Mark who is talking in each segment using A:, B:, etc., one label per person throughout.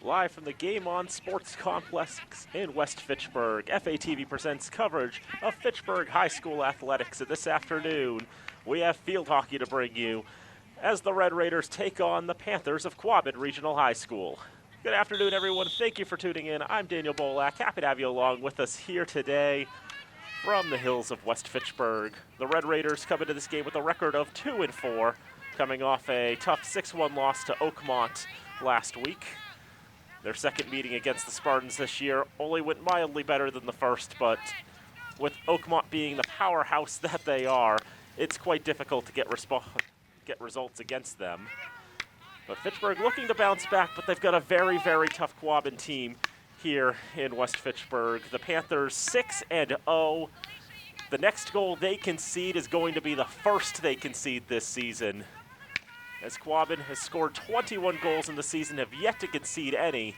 A: Live from the Game On Sports Complex in West Fitchburg, FATV presents coverage of Fitchburg High School athletics. And this afternoon, we have field hockey to bring you as the Red Raiders take on the Panthers of Quabbin Regional High School. Good afternoon, everyone. Thank you for tuning in. I'm Daniel Bolak. Happy to have you along with us here today from the hills of West Fitchburg. The Red Raiders come into this game with a record of 2-4, coming off a tough 6-1 loss to Oakmont last week. Their second meeting against the Spartans this year only went mildly better than the first, but with Oakmont being the powerhouse that they are, it's quite difficult to get results against them. But Fitchburg looking to bounce back, but they've got a very, very tough Quabbin team here in West Fitchburg. The Panthers 6-0. The next goal they concede is going to be the first they concede this season, as Quabbin has scored 21 goals in the season, have yet to concede any.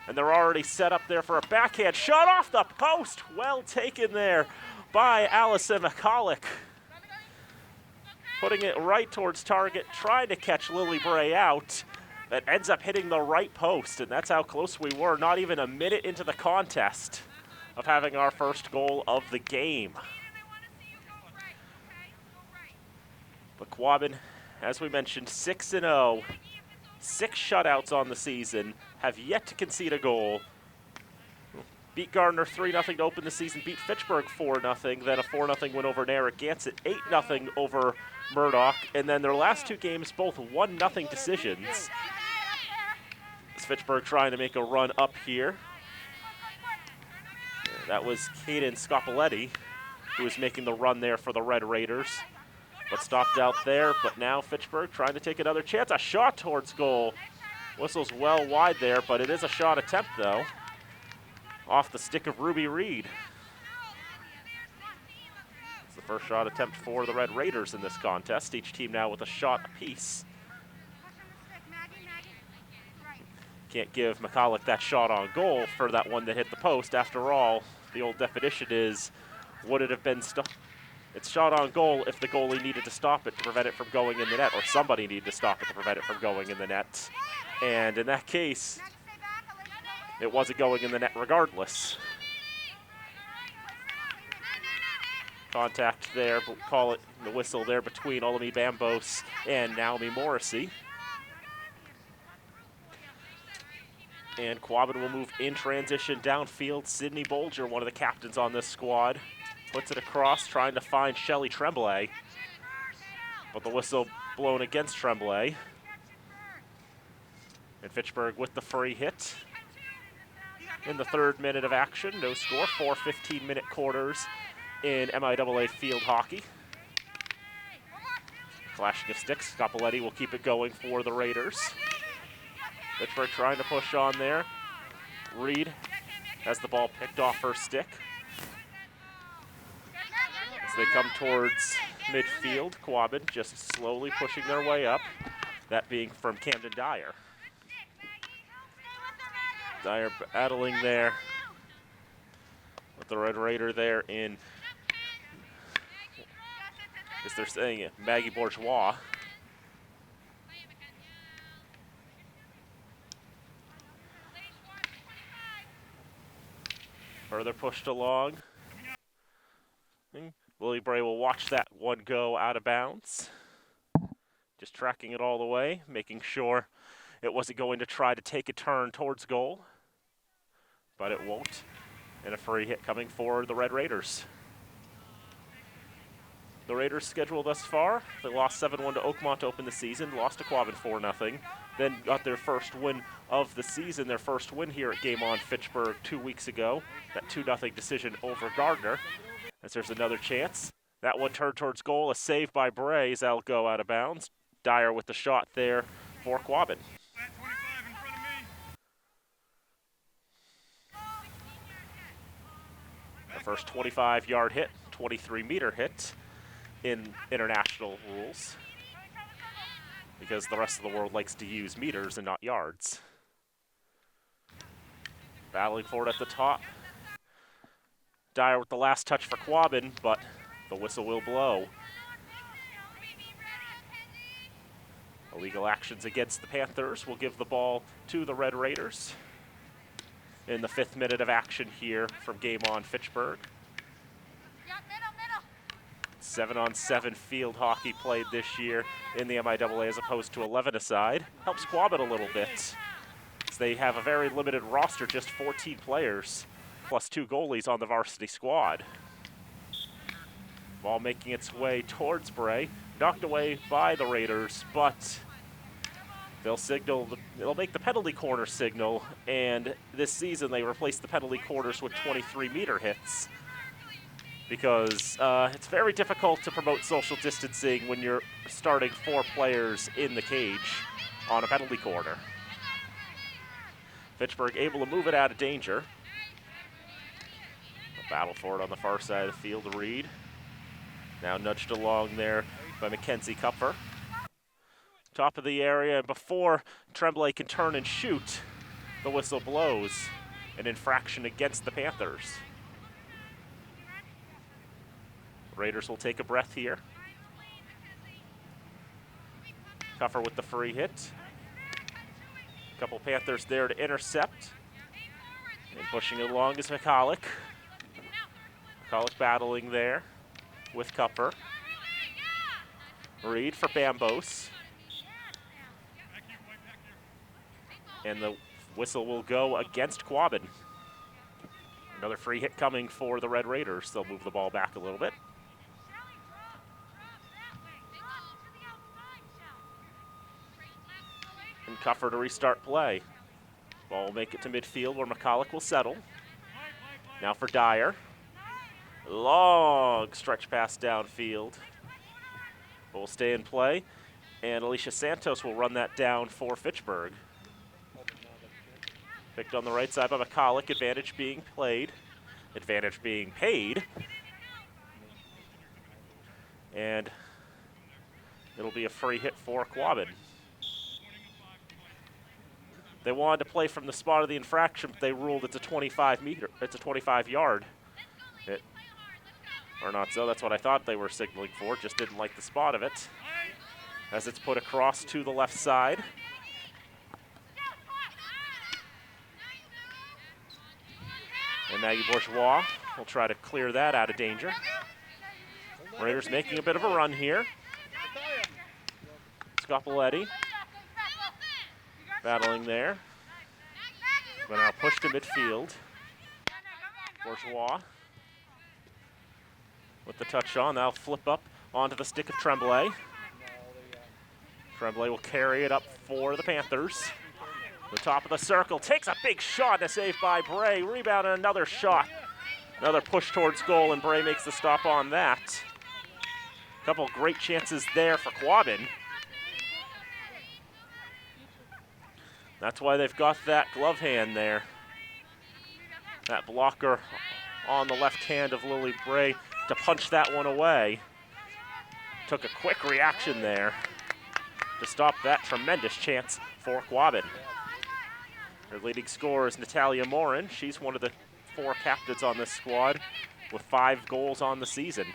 A: And they're already set up there for a backhand shot off the post. Well taken there by Allison McCulloch. Putting it right towards target, trying to catch Lily Bray out. That ends up hitting the right post, and that's how close we were. Not even a minute into the contest of having our first goal of the game. But Quabbin, as we mentioned, 6-0, 6 shutouts on the season, have yet to concede a goal. Beat Gardner 3-0 to open the season, beat Fitchburg 4-0, then a 4-0 win over Narragansett, 8-0 over Murdoch, and then their last 2 games, both 1-0 decisions. As Fitchburg trying to make a run up here. That was Caden Scopoletti who was making the run there for the Red Raiders, but stopped out there. But now Fitchburg trying to take another chance. A shot towards goal. Whistles well wide there, but it is a shot attempt, though, off the stick of Ruby Reed. It's the first shot attempt for the Red Raiders in this contest. Each team now with a shot apiece. Can't give McCulloch that shot on goal for that one that hit the post. After all, the old definition is, would it have been it's shot on goal if the goalie needed to stop it to prevent it from going in the net, or somebody needed to stop it to prevent it from going in the net. And in that case, it wasn't going in the net regardless. Contact there, but call it the whistle there between Olami Bambos and Naomi Morrissey. And Quabbin will move in transition downfield. Sydney Bolger, one of the captains on this squad, puts it across, trying to find Shelly Tremblay. But the whistle blown against Tremblay. And Fitchburg with the free hit. In the 3rd minute of action, no score, 4 15-minute quarters in MIAA field hockey. Flashing of sticks, Scopoletti will keep it going for the Raiders. Fitchburg trying to push on there. Reed has the ball picked off her stick. As they come towards midfield, Quabbin just slowly pushing their way up. That being from Camden Dyer. Dyer battling there with the Red Raider there in, as they're saying it, Maggie Bourgeois. Further pushed along. Lily Bray will watch that one go out of bounds. Just tracking it all the way, making sure it wasn't going to try to take a turn towards goal. But it won't. And a free hit coming for the Red Raiders. The Raiders' schedule thus far, they lost 7-1 to Oakmont to open the season, lost to Quabbin 4-0, then got their first win of the season, their first win here at Game On Fitchburg 2 weeks ago, that 2-0 decision over Gardner. As there's another chance. That one turned towards goal, a save by Bray as that'll go out of bounds. Dyer with the shot there for Quabbin. The first 25-yard hit, 23-meter hit in international rules, because the rest of the world likes to use meters and not yards. Battling for it at the top. Dyer with the last touch for Quabbin, but the whistle will blow. Illegal actions against the Panthers will give the ball to the Red Raiders in the 5th minute of action here from Game On Fitchburg. 7-on-7 field hockey played this year in the MIAA as opposed to 11-a-side. Helps Quabbin a little bit, as they have a very limited roster, just 14 players, plus 2 goalies on the varsity squad. Ball making its way towards Bray, knocked away by the Raiders, but they'll make the penalty corner signal, and this season they replaced the penalty corners with 23-meter hits, because it's very difficult to promote social distancing when you're starting 4 players in the cage on a penalty corner. Fitchburg able to move it out of danger. A battle for it on the far side of the field. Reed now nudged along there by Mackenzie Kupfer. Top of the area, and before Tremblay can turn and shoot, the whistle blows. An infraction against the Panthers. Raiders will take a breath here. Kupfer with the free hit. A couple Panthers there to intercept. And pushing it along is McCulloch. McCulloch battling there with Kupfer. Reed for Bambos. And the whistle will go against Quabbin. Another free hit coming for the Red Raiders. They'll move the ball back a little bit. And Kupfer to restart play. Ball will make it to midfield where McCulloch will settle. Now for Dyer. Long stretch pass downfield. But will stay in play. And Alicia Santos will run that down for Fitchburg. Picked on the right side by McCulloch. Advantage being played. Advantage being paid. And it'll be a free hit for Quabbin. They wanted to play from the spot of the infraction, but they ruled it's a 25-yard hit. Or not so, that's what I thought they were signaling for, just didn't like the spot of it. As it's put across to the left side. And Maggie Bourgeois will try to clear that out of danger. Raiders making a bit of a run here. Scopoletti battling there. But now pushed to midfield. Bourgeois with the touch on. That'll flip up onto the stick of Tremblay. Tremblay will carry it up for the Panthers. The top of the circle, takes a big shot, and a save by Bray. Rebound and another shot. Another push towards goal, and Bray makes the stop on that. A couple great chances there for Quabbin. That's why they've got that glove hand there. That blocker on the left hand of Lily Bray to punch that one away. Took a quick reaction there to stop that tremendous chance for Quabbin. Their leading scorer is Natalia Morin. She's one of the 4 captains on this squad with 5 goals on the season.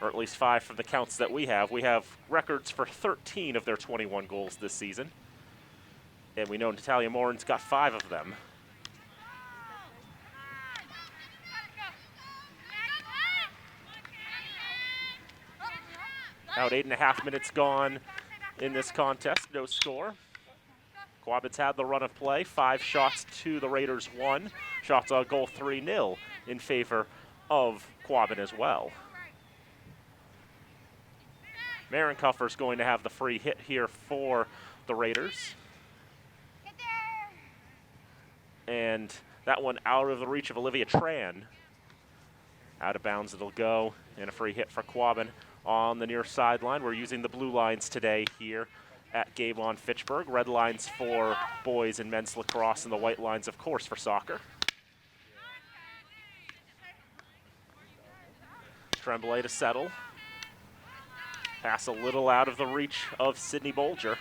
A: Or at least 5 from the counts that we have. We have records for 13 of their 21 goals this season. And we know Natalia Morin's got 5 of them. About 8.5 minutes gone in this contest, no score. Quabbin's had the run of play, 5 shots to the Raiders 1. Shots on goal 3-0 in favor of Quabbin as well. Maren Kupfer's going to have the free hit here for the Raiders. And that one out of the reach of Olivia Tran. Out of bounds it'll go, and a free hit for Quabbin on the near sideline. We're using the blue lines today here at Game On Fitchburg. Red lines for boys and men's lacrosse, and the white lines, of course, for soccer. Tremblay to settle. Pass a little out of the reach of Sydney Bolger.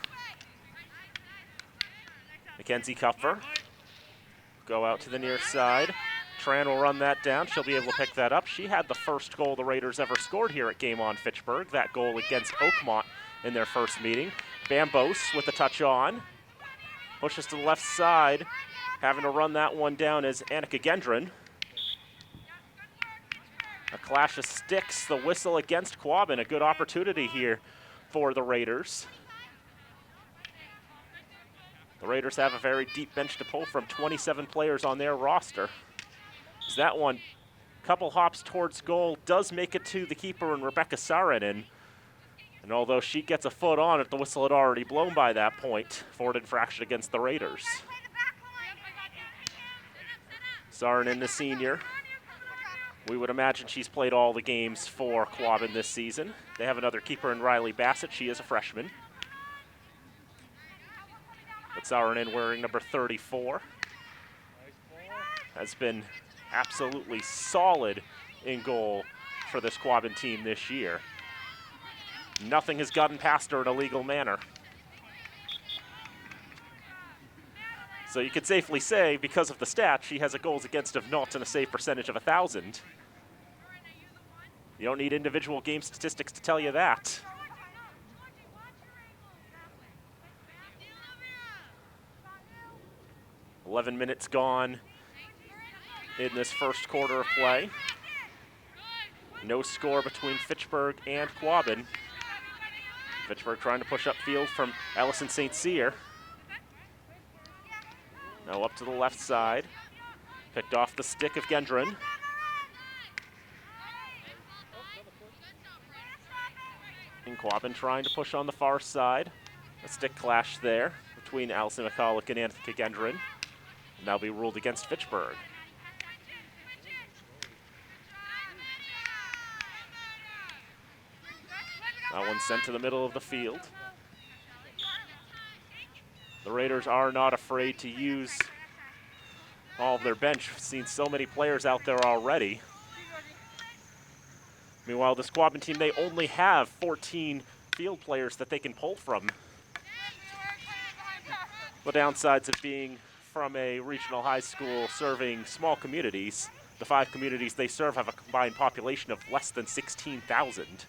A: Mackenzie Kupfer. Go out to the near side. Tran will run that down. She'll be able to pick that up. She had the first goal the Raiders ever scored here at Game On Fitchburg. That goal against Oakmont in their first meeting. Bambos with the touch on. Pushes to the left side. Having to run that one down is Annika Gendron. A clash of sticks. The whistle against Quabbin. A good opportunity here for the Raiders. The Raiders have a very deep bench to pull from, 27 players on their roster. As that one, couple hops towards goal, does make it to the keeper and Rebecca Saarinen. And although she gets a foot on it, the whistle had already blown by that point. Forward infraction against the Raiders. Saarinen, the senior. We would imagine she's played all the games for Quabbin this season. They have another keeper in Riley Bassett. She is a freshman. But Saarinen, wearing number 34, has been absolutely solid in goal for this Quabbin team this year. Nothing has gotten past her in a legal manner. So you could safely say, because of the stats, she has a goals against of 0 and a save percentage of 1,000. You don't need individual game statistics to tell you that. "11 minutes gone in this first quarter of play. No score between Fitchburg and Quabbin. Fitchburg trying to push upfield from Allison St. Cyr. Now up to the left side. Picked off the stick of Gendron. And Quabbin trying to push on the far side. A stick clash there between Allison McCulloch and Anthony Gendron. And that'll be ruled against Fitchburg. That one sent to the middle of the field. The Raiders are not afraid to use all of their bench. We've seen so many players out there already. Meanwhile, this Quabbin team, they only have 14 field players that they can pull from. The downsides of being from a regional high school serving small communities, the 5 communities they serve have a combined population of less than 16,000.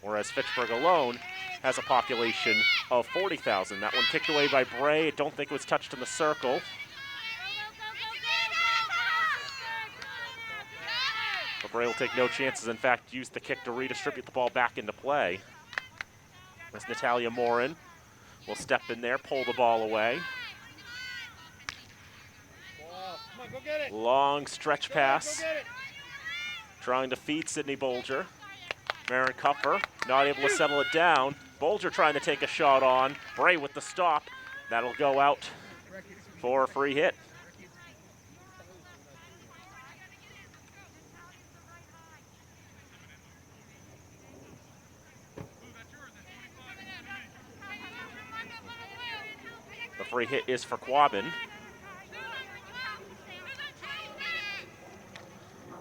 A: Whereas Fitchburg alone has a population of 40,000. That one kicked away by Bray. I don't think it was touched in the circle. But Bray will take no chances. In fact, use the kick to redistribute the ball back into play. As Natalia Morin will step in there, pull the ball away. Long stretch pass. Trying to feed Sydney Bolger. Marin Kupfer not able to settle it down. Bolger trying to take a shot on. Bray with the stop. That'll go out for a free hit. The free hit is for Quabbin.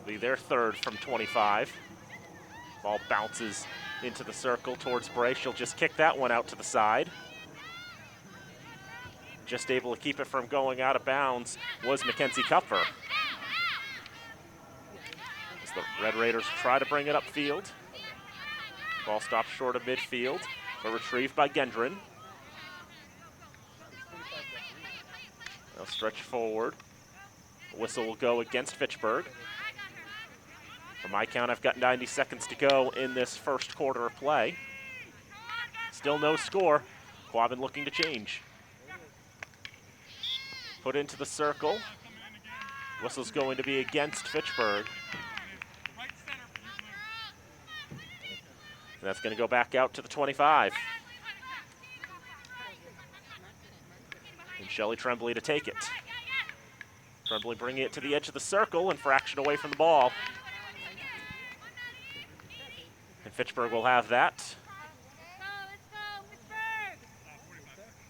A: Be their third from 25. Ball bounces into the circle towards Bray. She'll just kick that one out to the side. Just able to keep it from going out of bounds was Mackenzie Kupfer. As the Red Raiders try to bring it upfield. Ball stops short of midfield, but retrieved by Gendron. They'll stretch forward. The whistle will go against Fitchburg. For my count, I've got 90 seconds to go in this first quarter of play. Still no score. Quabbin looking to change. Put into the circle. Whistle's going to be against Fitchburg. And that's going to go back out to the 25. And Shelley Tremblay to take it. Tremblay bringing it to the edge of the circle, infraction away from the ball. And Fitchburg will have that.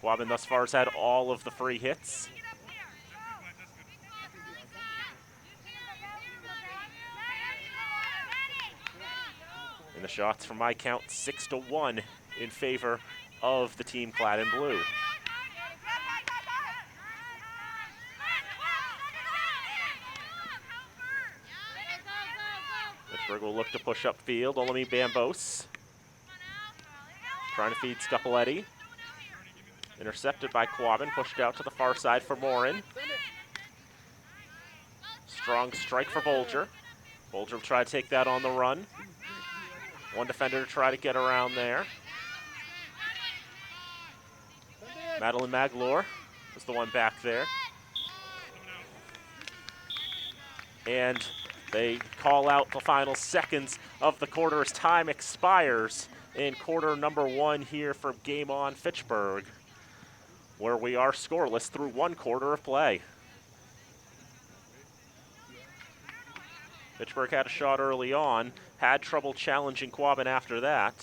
A: Quabbin thus far has had all of the free hits. And the shots, from my count, 6-1 in favor of the team clad in blue. Fitchburg will look to push upfield. Olami Bambos trying to feed Scapoletti. Intercepted by Quabbin, pushed out to the far side for Morin. Strong strike for Bolger. Bolger will try to take that on the run. One defender to try to get around there. Madeline Maglore is the one back there. And they call out the final seconds of the quarter as time expires in quarter number 1 here from Game On Fitchburg, where we are scoreless through 1 quarter of play. Fitchburg had a shot early on, had trouble challenging Quabbin after that.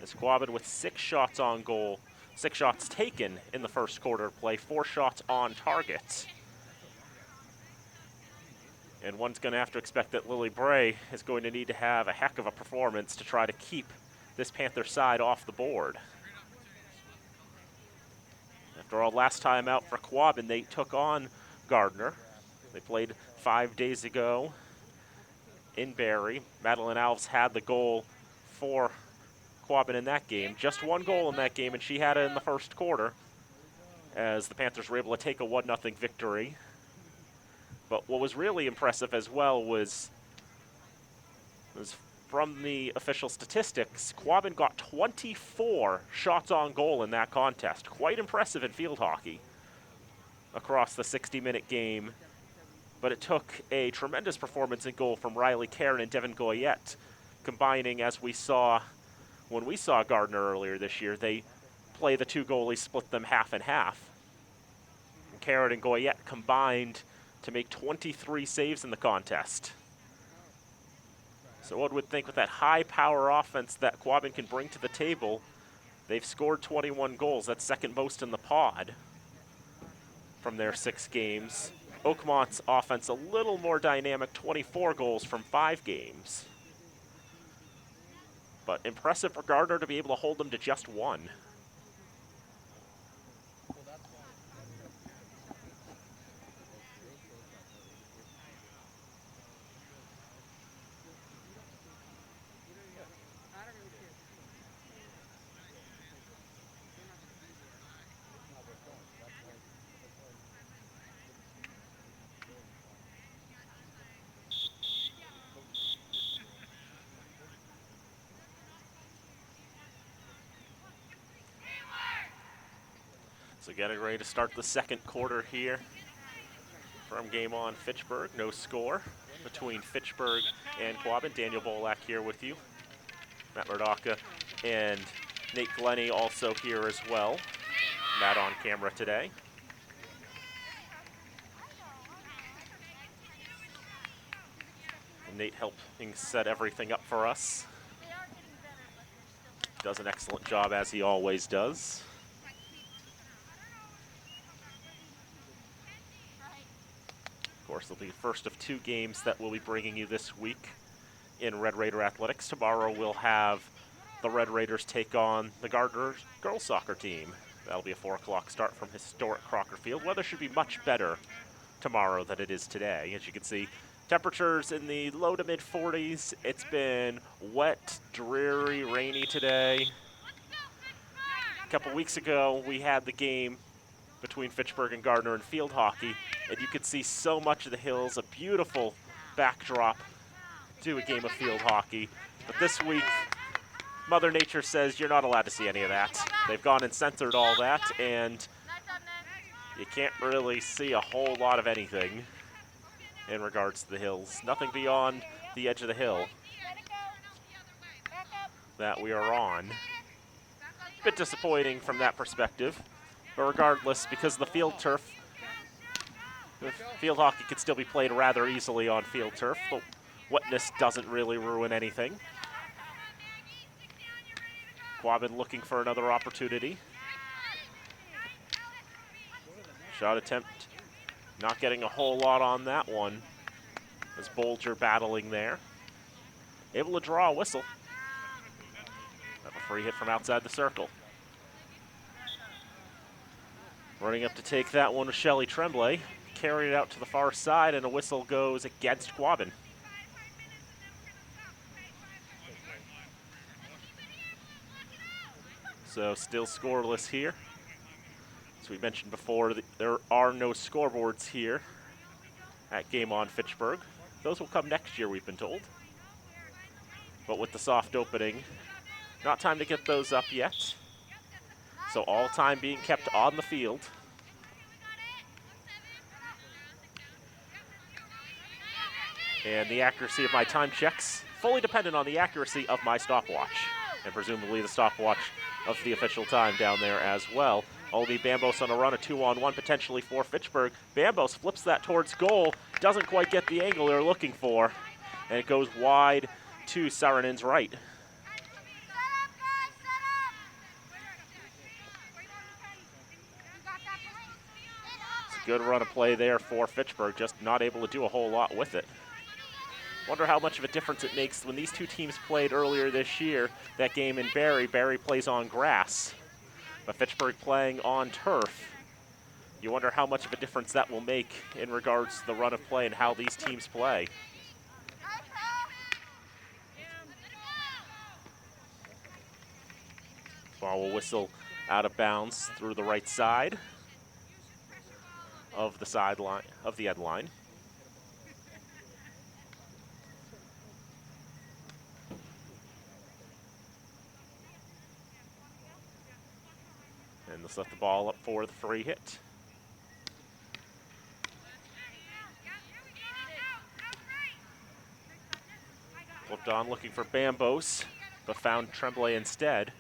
A: As Quabbin with 6 shots on goal, 6 shots taken in the first quarter of play, 4 shots on target. And one's going to have to expect that Lily Bray is going to need to have a heck of a performance to try to keep this Panther side off the board. After all, last time out for Quabbin, they took on Gardner. They played 5 days ago in Barrie. Madeline Alves had the goal for Quabbin in that game. Just 1 goal in that game, and she had it in the first quarter as the Panthers were able to take a 1-0 victory. But what was really impressive as well was from the official statistics, Quabbin got 24 shots on goal in that contest. Quite impressive in field hockey across the 60-minute game. But it took a tremendous performance in goal from Riley Caron and Devin Goyette, combining, as we saw when we saw Gardner earlier this year. They play the 2 goalies, split them half and half. And Caron and Goyette combined to make 23 saves in the contest. So one would think with that high-power offense that Quabbin can bring to the table, they've scored 21 goals. That's second most in the pod from their 6 games. Oakmont's offense a little more dynamic, 24 goals from 5 games. But impressive for Gardner to be able to hold them to just 1. So getting ready to start the second quarter here from Game On Fitchburg. No score between Fitchburg and Quabbin. Daniel Bolak here with you. Matt Murdoka and Nate Glennie also here as well. Matt on camera today. And Nate helping set everything up for us. Does an excellent job as he always does. Of course, it'll be the first of 2 games that we'll be bringing you this week in Red Raider Athletics. Tomorrow we'll have the Red Raiders take on the Gardner girls soccer team. That'll be a 4 o'clock start from historic Crocker Field. Weather should be much better tomorrow than it is today. As you can see, temperatures in the low to mid 40s. It's been wet, dreary, rainy today. A couple weeks ago, we had the game between Fitchburg and Gardner in field hockey, and you could see so much of the hills, a beautiful backdrop to a game of field hockey. But this week, Mother Nature says you're not allowed to see any of that. They've gone and censored all that, and you can't really see a whole lot of anything in regards to the hills. Nothing beyond the edge of the hill that we are on. A bit disappointing from that perspective. But regardless, because the field turf, field hockey can still be played rather easily on field turf. The wetness doesn't really ruin anything. Quabbin looking for another opportunity. Shot attempt, not getting a whole lot on that one. As Bolger battling there. Able to draw a whistle. Have a free hit from outside the circle. Running up to take that one with Shelley Tremblay. Carried it out to the far side, and a whistle goes against Quabbin. So still scoreless here. As we mentioned before, there are no scoreboards here at Game On Fitchburg. Those will come next year, we've been told. But with the soft opening, not time to get those up yet. So all time being kept on the field. And the accuracy of my time checks fully dependent on the accuracy of my stopwatch, and presumably the stopwatch of the official time down there as well. Only Bambos on a run, a 2-on-1 potentially for Fitchburg. Bambos flips that towards goal, doesn't quite get the angle they're looking for, and it goes wide to Saarinen right. It's a good run of play there for Fitchburg, just not able to do a whole lot with it. Wonder how much of a difference it makes when these two teams played earlier this year. That game in Barrie, Barrie plays on grass, but Fitchburg playing on turf. You wonder how much of a difference that will make in regards to the run of play and how these teams play. Ball will whistle out of bounds through the right side of the sideline of the end line. And they'll set the ball up for the free hit. Flipped on looking for Bambos, but found Tremblay instead.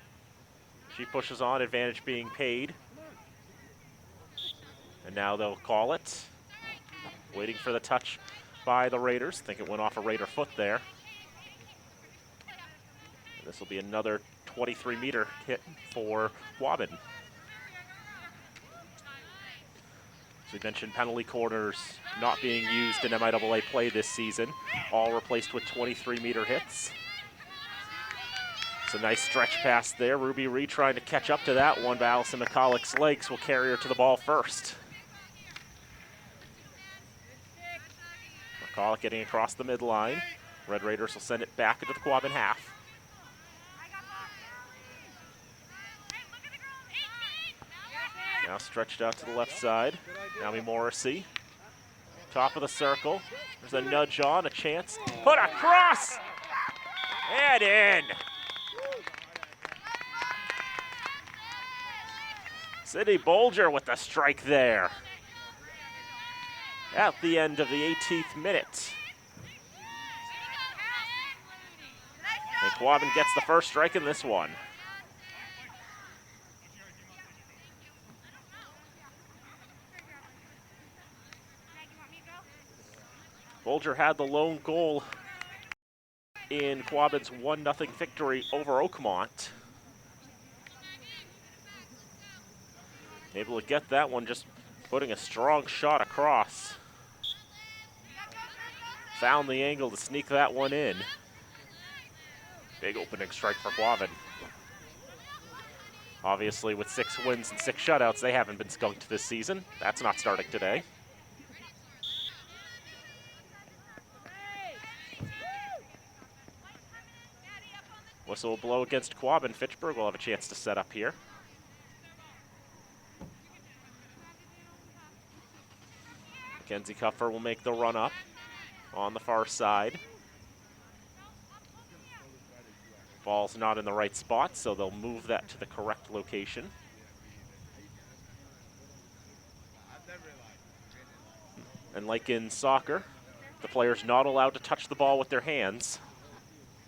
A: She pushes on, advantage being paid. And now they'll call it. Waiting for the touch by the Raiders. Think it went off a Raider foot there. And this will be another 23-meter hit for Quabbin. As we mentioned, penalty corners not being used in MIAA play this season, all replaced with 23-meter hits. It's a nice stretch pass there. Ruby Reed trying to catch up to that one, but Allison McCulloch's legs will carry her to the ball first. McCulloch getting across the midline. Red Raiders will send it back into the Quabbin half. Now stretched out to the left side. Naomi Morrissey. Top of the circle. There's a nudge on, a chance. Put across! And in! Sydney Bolger with the strike there. At the end of the 18th minute. And Quabbin gets the first strike in this one. Bolger had the lone goal in Quabbin's 1-0 victory over Oakmont. Able to get that one, just putting a strong shot across. Found the angle to sneak that one in. Big opening strike for Quabbin. Obviously, with 6 wins and 6 shutouts, they haven't been skunked this season. That's not starting today. Whistle will blow against Quabbin. Fitchburg will have a chance to set up here. Mackenzie Cuffer will make the run up on the far side. Ball's not in the right spot, so they'll move that to the correct location. And like in soccer, the player's not allowed to touch the ball with their hands.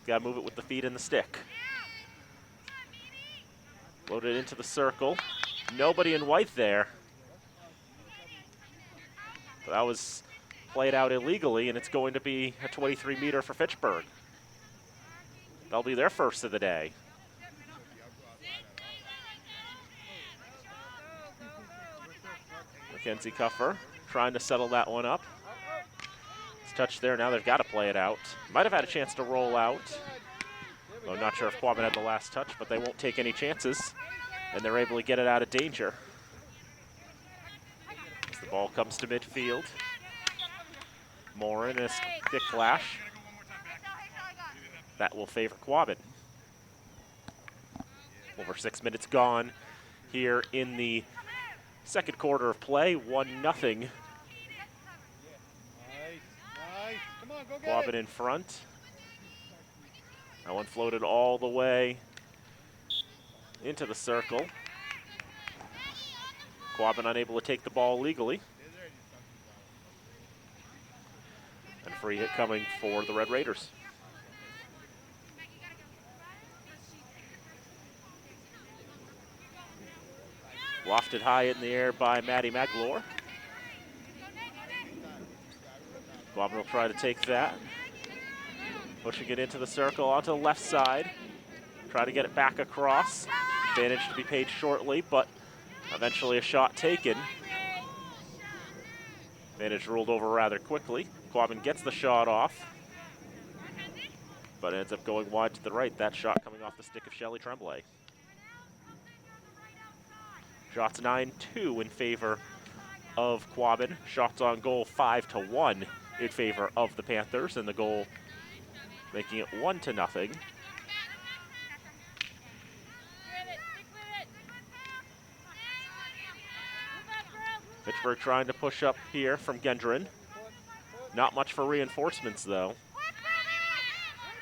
A: Gotta move it with the feet and the stick. Loaded into the circle. Nobody in white there. But that was played out illegally, and it's going to be a 23-meter for Fitchburg. That'll be their first of the day. Mackenzie Cuffer trying to settle that one up. Touch there, now they've got to play it out. Might have had a chance to roll out. Well, I'm not sure if Quabbin had the last touch, but they won't take any chances, and they're able to get it out of danger. As the ball comes to midfield. Morin, a stick flash. That will favor Quabbin. Over 6 minutes gone here in the second quarter of play. 1-0. Quabbin in front. That one floated all the way into the circle. Quabbin unable to take the ball legally. And free hit coming for the Red Raiders. Lofted high in the air by Maddie Magloire. Quabbin will try to take that. Pushing it into the circle onto the left side. Try to get it back across. Advantage to be paid shortly, but eventually a shot taken. Advantage ruled over rather quickly. Quabbin gets the shot off, but ends up going wide to the right. That shot coming off the stick of Shelley Tremblay. Shots 9-2 in favor of Quabbin. Shots on goal 5-1 in favor of the Panthers, and the goal making it 1-0. Fitchburg trying to push up here from Gendron. Not much for reinforcements, though.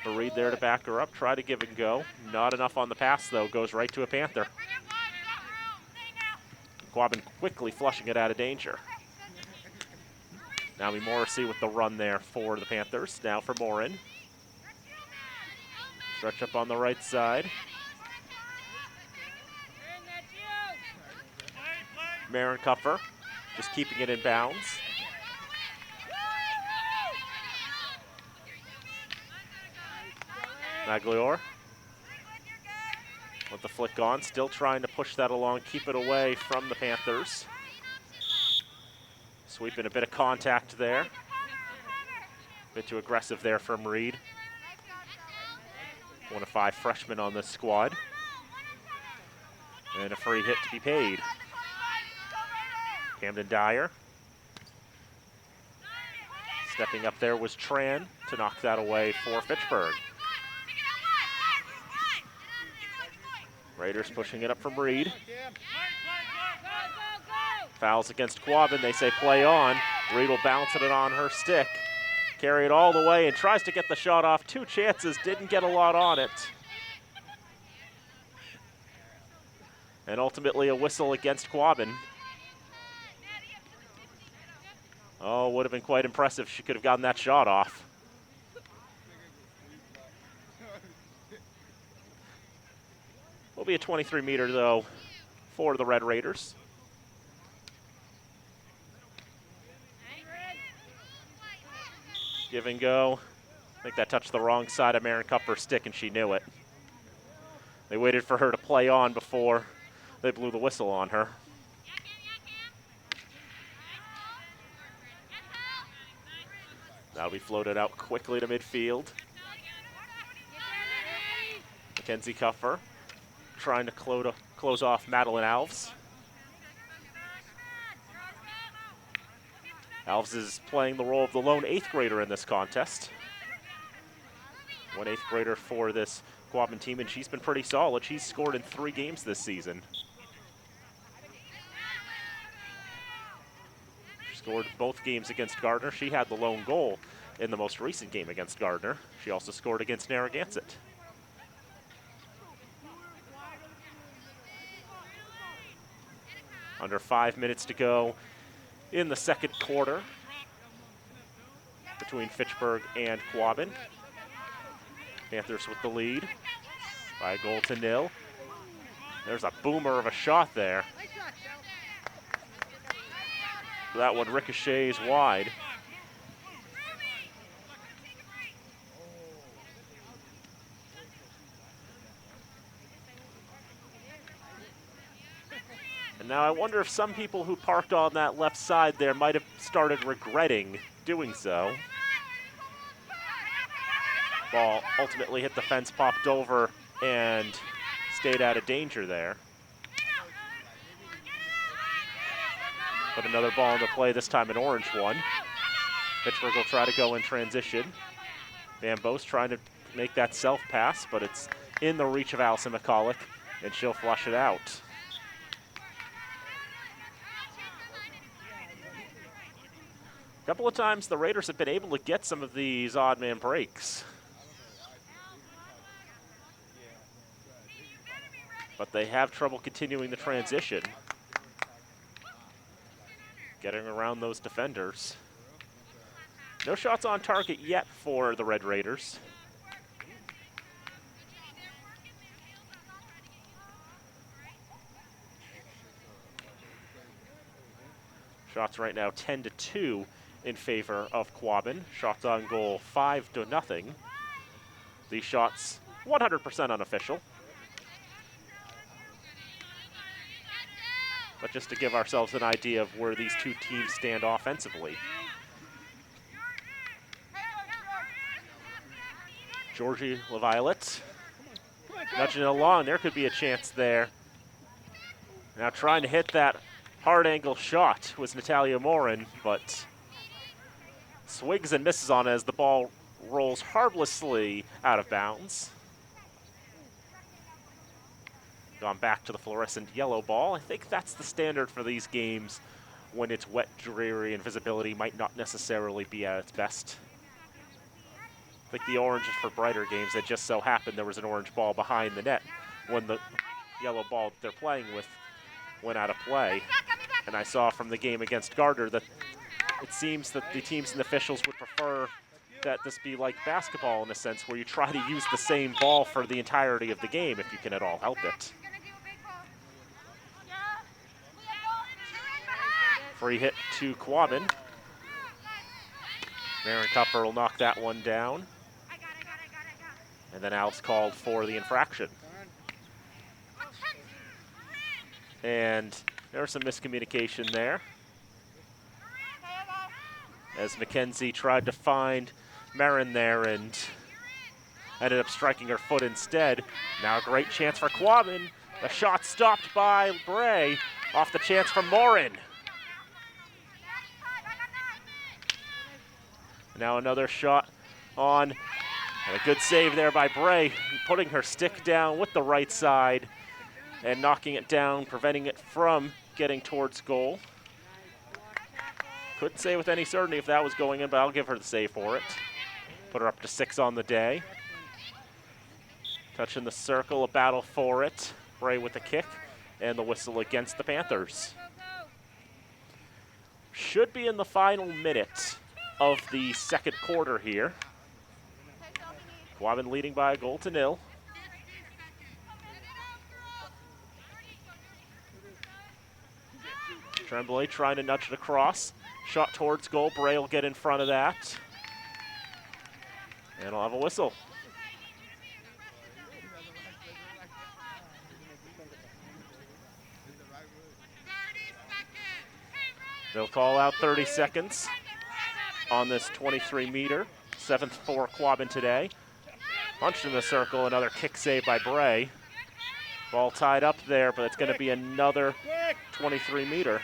A: Reed there to back her up, try to give and go. Not enough on the pass, though. Goes right to a Panther. Quabbin quickly flushing it out of danger. Now Morrissey with the run there for the Panthers. Now for Morin. Stretch up on the right side. Marin Cuffer just keeping it in bounds. Magloire with the flick on, still trying to push that along, keep it away from the Panthers. Sweeping a bit of contact there. A bit too aggressive there from Reed. One of 5 freshmen on this squad. And a free hit to be paid. Camden Dyer. Stepping up there was Tran to knock that away for Fitchburg. Raiders pushing it up from Reed. Fouls against Quabbin. They say play on. Reed will bounce it on her stick. Carry it all the way and tries to get the shot off. 2 chances, didn't get a lot on it. And ultimately a whistle against Quabbin. Oh, would have been quite impressive. She could have gotten that shot off. Will be a 23-meter, though, for the Red Raiders. Give and go. I think that touched the wrong side of Marin Cupper's stick, and she knew it. They waited for her to play on before they blew the whistle on her. That'll be floated out quickly to midfield. Mackenzie Cuffer trying to close off Madeline Alves. Alves is playing the role of the lone 8th grader in this contest. 1 8th grader for this Quabbin team, and she's been pretty solid. She's scored in 3 games this season. She scored both games against Gardner. She had the lone goal in the most recent game against Gardner. She also scored against Narragansett. Under 5 minutes to go in the second quarter between Fitchburg and Quabbin. Panthers with the lead by 1-0. There's a boomer of a shot there. That one ricochets wide. And now I wonder if some people who parked on that left side there might have started regretting doing so. Ball ultimately hit the fence, popped over, and stayed out of danger there. Put another ball into play, this time an orange one. Pittsburgh will try to go in transition. Van Boos trying to make that self pass, but it's in the reach of Allison McCulloch, and she'll flush it out. A couple of times the Raiders have been able to get some of these odd man breaks, but they have trouble continuing the transition, getting around those defenders. No shots on target yet for the Red Raiders. Shots right now 10-2 in favor of Quabbin. Shots on goal 5-0. These shots 100% unofficial. But just to give ourselves an idea of where these two teams stand offensively. Georgie LaViolette nudging it along. There could be a chance there. Now trying to hit that hard angle shot was Natalia Morin, but swings and misses on it as the ball rolls harmlessly out of bounds. Gone back to the fluorescent yellow ball. I think that's the standard for these games when it's wet, dreary, and visibility might not necessarily be at its best. I think the orange is for brighter games. It just so happened there was an orange ball behind the net when the yellow ball they're playing with went out of play. And I saw from the game against Gardner that it seems that the teams and officials would prefer that this be like basketball in a sense, where you try to use the same ball for the entirety of the game if you can at all help it. Free hit to Quabbin. Maren Tupper will knock that one down. And then Al's called for the infraction. And there's some miscommunication there, as Mackenzie tried to find Marin there and ended up striking her foot instead. Now a great chance for Quabbin. The shot stopped by Bray off the chance from Morin. Now another shot on, and a good save there by Bray, putting her stick down with the right side and knocking it down, preventing it from getting towards goal. Couldn't say with any certainty if that was going in, but I'll give her the save for it. Put her up to 6 on the day. Touching the circle, a battle for it. Bray with the kick and the whistle against the Panthers. Should be in the final minute of the second quarter here. Quabbin leading by a 0-0. Tremblay trying to nudge it across. Shot towards goal. Bray will get in front of that. And I'll have a whistle. They'll call out 30 seconds on this 23-meter. 7th for Quabbin today. Punched in the circle, another kick save by Bray. Ball tied up there, but it's going to be another 23-meter.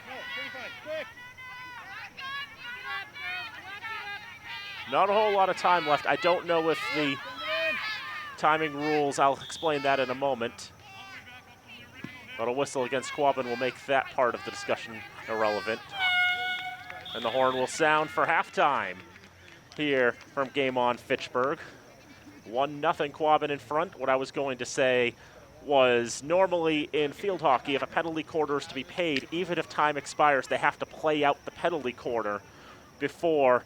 A: Not a whole lot of time left. I don't know if the timing rules, I'll explain that in a moment. But a whistle against Quabbin will make that part of the discussion irrelevant. And the horn will sound for halftime here from Game On Fitchburg. 1-0 Quabbin in front. What I was going to say was normally in field hockey, if a penalty quarter is to be paid, even if time expires, they have to play out the penalty quarter before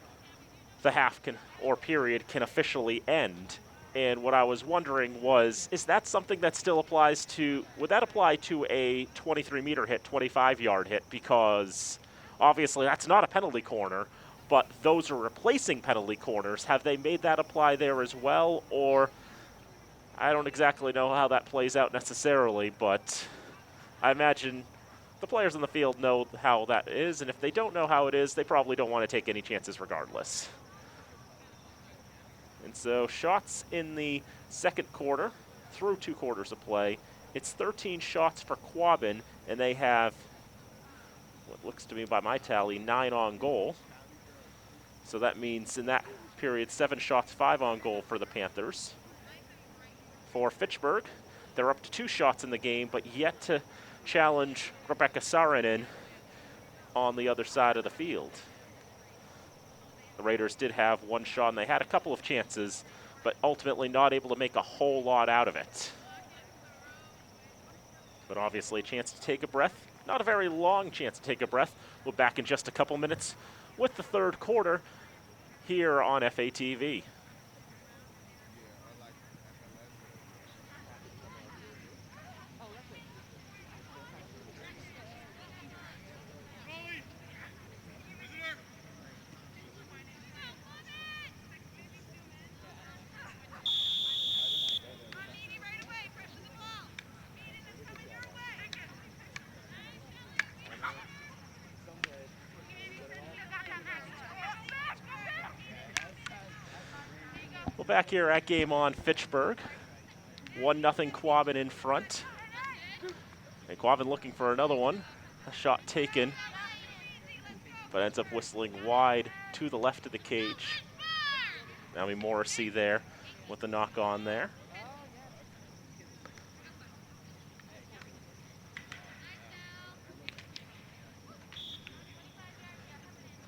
A: the half or period can officially end. And what I was wondering was, is that something that still applies to, would that apply to a 23-meter hit, 25-yard hit? Because obviously that's not a penalty corner, but those are replacing penalty corners. Have they made that apply there as well? Or I don't exactly know how that plays out necessarily, but I imagine the players on the field know how that is, and if they don't know how it is, they probably don't want to take any chances regardless. And so shots in the second quarter, through 2 quarters of play. It's 13 shots for Quabbin, and they have, what looks to me by my tally, 9 on goal. So that means in that period, 7 shots, 5 on goal for the Panthers. For Fitchburg, They're up to 2 shots in the game, but yet to challenge Rebecca Saarinen on the other side of the field. The Raiders did have 1 shot, and they had a couple of chances, but ultimately not able to make a whole lot out of it. But obviously a chance to take a breath. Not a very long chance to take a breath. We'll be back in just a couple minutes with the 3rd quarter here on FATV. Well, back here at Game On Fitchburg, 1-0 Quabbin in front. And Quabbin looking for another one. A shot taken, but ends up whistling wide to the left of the cage. Naomi Morrissey there with the knock on there.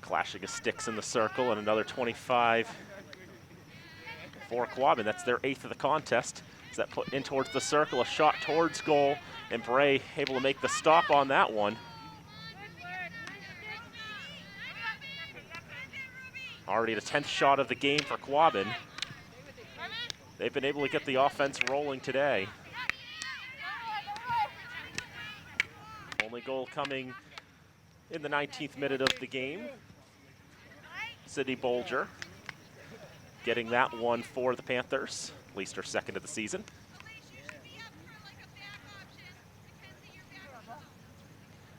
A: Clashing of sticks in the circle, and another 25 for Quabbin. That's their 8th of the contest. Is that put in towards the circle, a shot towards goal, and Bray able to make the stop on that one. Already the 10th shot of the game for Quabbin. They've been able to get the offense rolling today. Only goal coming in the 19th minute of the game. Sydney Bolger getting that one for the Panthers, at least her 2nd of the season.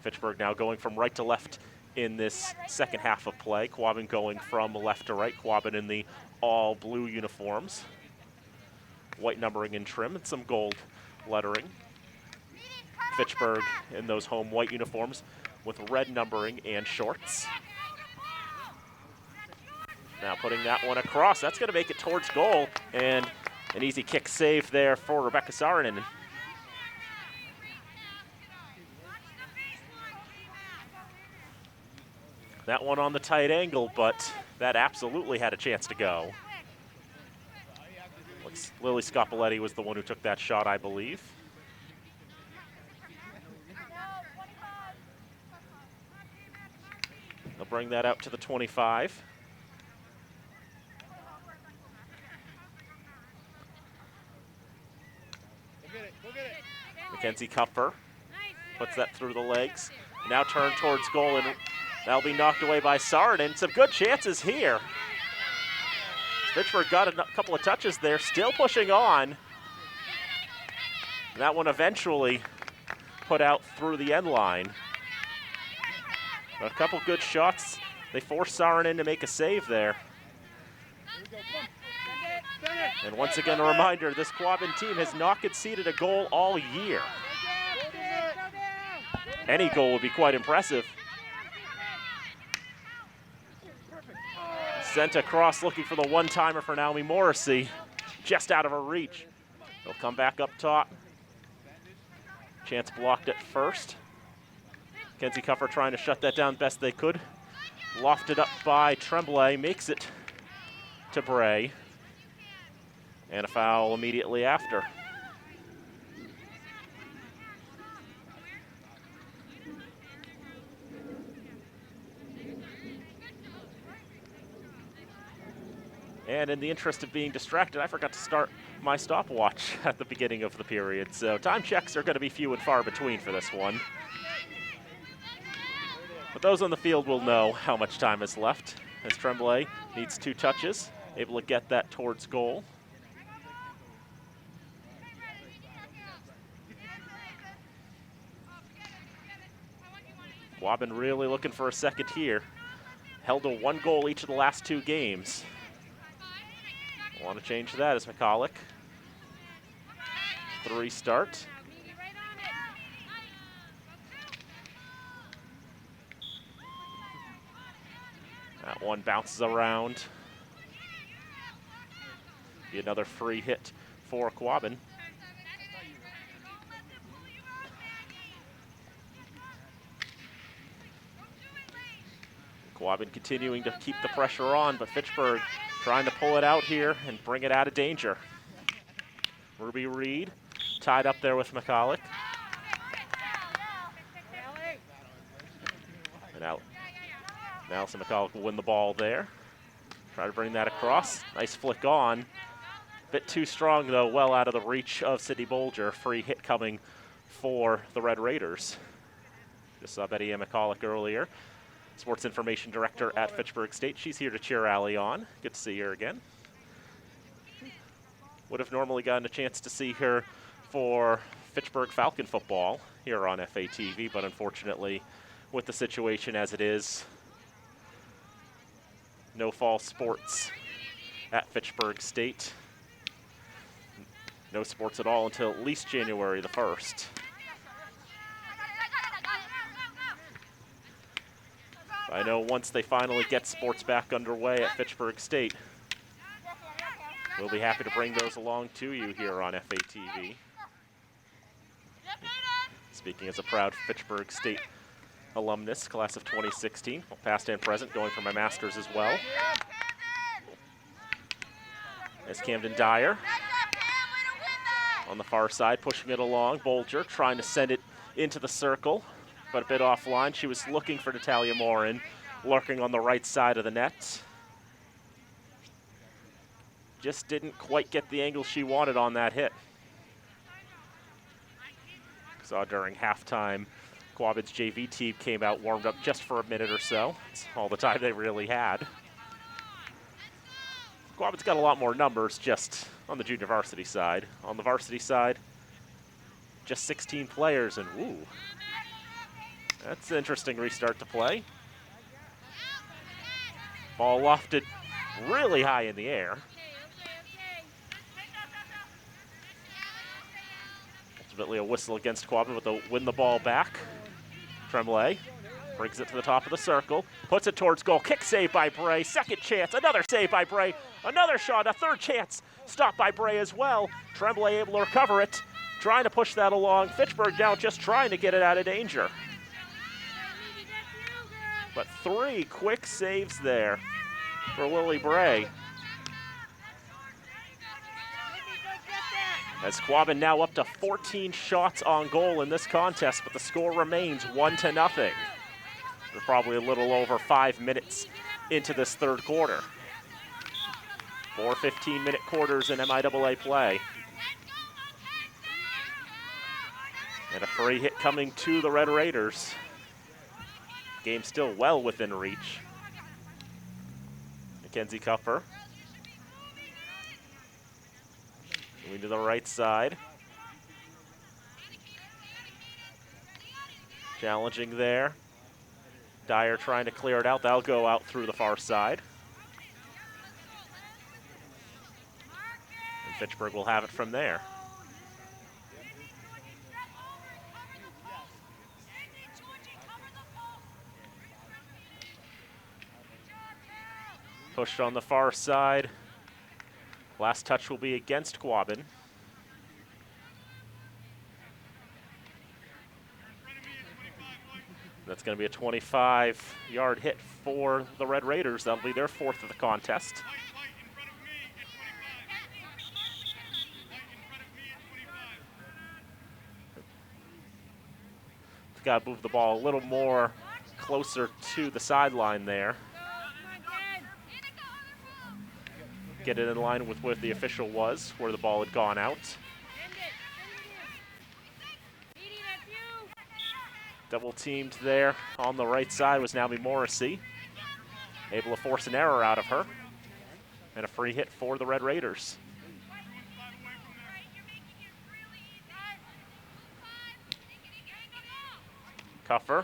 A: Fitchburg now going from right to left in this 2nd half of play. Quabbin going from left to right. Quabbin in the all blue uniforms. White numbering and trim and some gold lettering. Fitchburg in those home white uniforms with red numbering and shorts. Now putting that one across. That's going to make it towards goal, and an easy kick save there for Rebecca Saarinen. That one on the tight angle, but that absolutely had a chance to go. Lily Scopoletti was the one who took that shot, I believe. They'll bring that out to the 25. Mackenzie Kupfer puts that through the legs. Now turned towards goal, and that'll be knocked away by Saarinen. Some good chances here. Fitchburg got a couple of touches there, still pushing on. That one eventually put out through the end line. A couple good shots. They forced Saarinen to make a save there. And once again, a reminder, this Quabbin team has not conceded a goal all year. Any goal would be quite impressive. Sent across, looking for the one-timer for Naomi Morrissey. Just out of her reach. They'll come back up top. Chance blocked at first. Kenzie Kupfer trying to shut that down best they could. Lofted up by Tremblay, makes it to Bray. And a foul immediately after. And in the interest of being distracted, I forgot to start my stopwatch at the beginning of the period. So time checks are going to be few and far between for this one. But those on the field will know how much time is left, as Tremblay needs 2 touches, able to get that towards goal. Quabbin really looking for a second here. Held to 1 goal each of the last 2 games. Want to change that as McCulloch. 3 start. That one bounces around. Be another free hit for Quabbin. Quabbin continuing to keep the pressure on, but Fitchburg trying to pull it out here and bring it out of danger. Ruby Reed tied up there with McCulloch. And Allison McCulloch will win the ball there. Try to bring that across. Nice flick on. Bit too strong, though, well out of the reach of Sydney Bolger. Free hit coming for the Red Raiders. Just saw Betty Ann McCulloch earlier, Sports Information Director at Fitchburg State. She's here to cheer Allie on. Good to see her again. Would have normally gotten a chance to see her for Fitchburg Falcon football here on FATV, but unfortunately, with the situation as it is, no fall sports at Fitchburg State. No sports at all until at least January the 1st. I know once they finally get sports back underway at Fitchburg State, we'll be happy to bring those along to you here on FATV. Speaking as a proud Fitchburg State alumnus, class of 2016, past and present, going for my master's as well. As Camden Dyer on the far side, pushing it along. Bolger trying to send it into the circle, but a bit offline. She was looking for Natalia Morin, lurking on the right side of the net. Just didn't quite get the angle she wanted on that hit. Saw during halftime, Quabbin's JV team came out, warmed up just for a minute or so. It's all the time they really had. Quabbin's got a lot more numbers just on the junior varsity side. On the varsity side, just 16 players, and woo. That's an interesting restart to play. Ball lofted really high in the air. Ultimately a whistle against Quabbin, but they'll win the ball back. Tremblay brings it to the top of the circle, puts it towards goal. Kick save by Bray, second chance, another save by Bray, another shot, a third chance, stopped by Bray as well. Tremblay able to recover it, trying to push that along. Fitchburg now just trying to get it out of danger. But 3 quick saves there for Lily Bray. As Quabbin now up to 14 shots on goal in this contest, but the score remains 1-0. We're probably a little over 5 minutes into this third quarter. 4 15-minute quarters in MIAA play. And a free hit coming to the Red Raiders. Game still well within reach. Mackenzie Cupper. Moving to the right side. Challenging there. Dyer trying to clear it out. That'll go out through the far side. And Fitchburg will have it from there. Pushed on the far side. Last touch will be against Quabbin. That's going to be a 25-yard hit for the Red Raiders. That'll be their 4th of the contest. Got to move the ball a little more closer to the sideline there. Get it in line with where the official was, where the ball had gone out. Double teamed there on the right side was Naomi Morrissey. Able to force an error out of her. And a free hit for the Red Raiders. Cuffer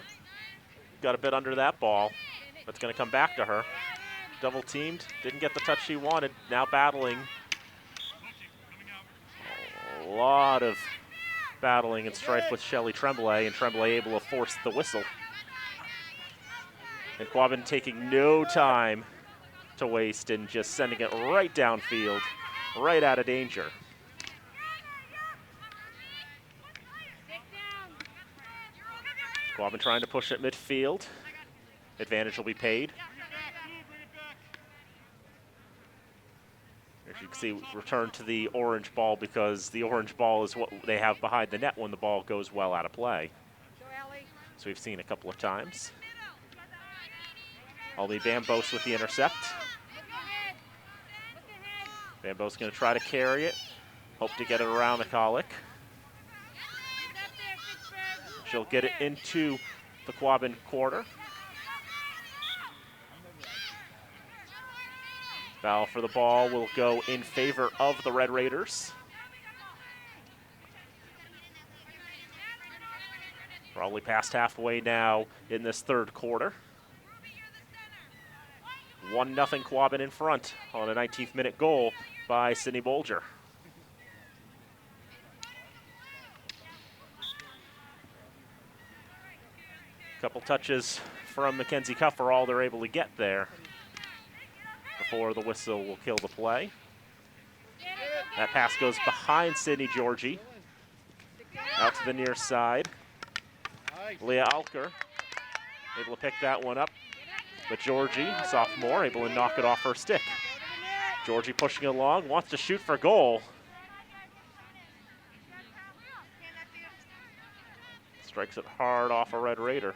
A: got a bit under that ball. That's going to come back to her. Double teamed, didn't get the touch she wanted. Now battling. A lot of battling and strife with Shelley Tremblay, and Tremblay able to force the whistle. And Quabbin taking no time to waste and just sending it right downfield, right out of danger. Quabbin trying to push at midfield. advantage will be paid. As you can see, return to the orange ball because the orange ball is what they have behind the net when the ball goes well out of play. So we've seen a couple of times. Ollie Bambos with the intercept. Bambos going to try to carry it. Hope to get it around the colic. She'll get it into the Quabbin quarter. Foul for the ball will go in favor of the Red Raiders. Probably past halfway now in this third quarter. 1-0 Quabbin in front on a 19th minute goal by Sydney Bolger. Couple touches from Mackenzie Cuff are all they're able to get there before the whistle will kill the play. That pass goes behind Sydney Georgie. Out to the near side. Leah Alker able to pick that one up. But Georgie, sophomore, able to knock it off her stick. Georgie pushing it along, wants to shoot for goal. Strikes it hard off a Red Raider.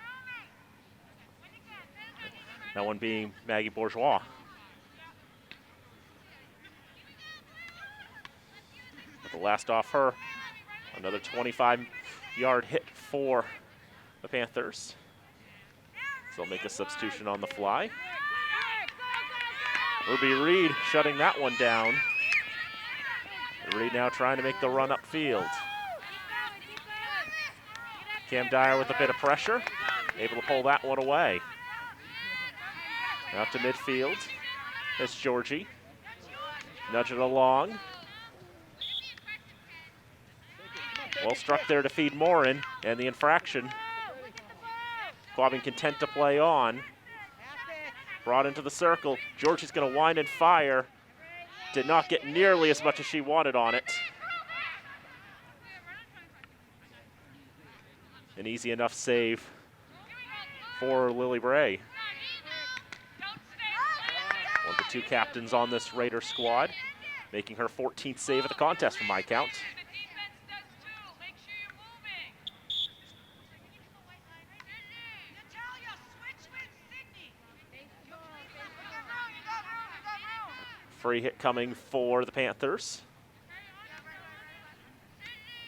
A: That one being Maggie Bourgeois. But the last off her, another 25-yard hit for the Panthers. So they'll make a substitution on the fly. Ruby Reed shutting that one down. Reed now trying to make the run upfield. Cam Dyer with a bit of pressure, able to pull that one away. Out to midfield. It's Georgie. Nudge it along. Well struck there to feed Morin, and the infraction. Quabbin content to play on. Brought into the circle. Georgie's going to wind and fire. Did not get nearly as much as she wanted on it. An easy enough save for Lily Bray. One of the two captains on this Raider squad, making her 14th save of the contest from my count. Free hit coming for the Panthers.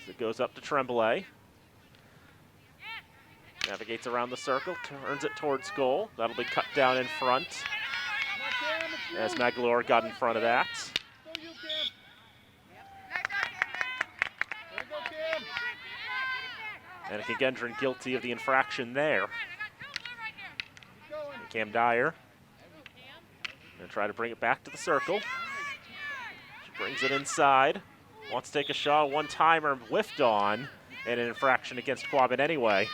A: As it goes up to Tremblay. Navigates around the circle, turns it towards goal. That'll be cut down in front. As Magalore got in front of that. And Gendron guilty of the infraction there. And Cam Dyer. Gonna try to bring it back to the circle. She brings it inside. Wants to take a shot, one-timer whiffed on, and an infraction against Quabbin anyway.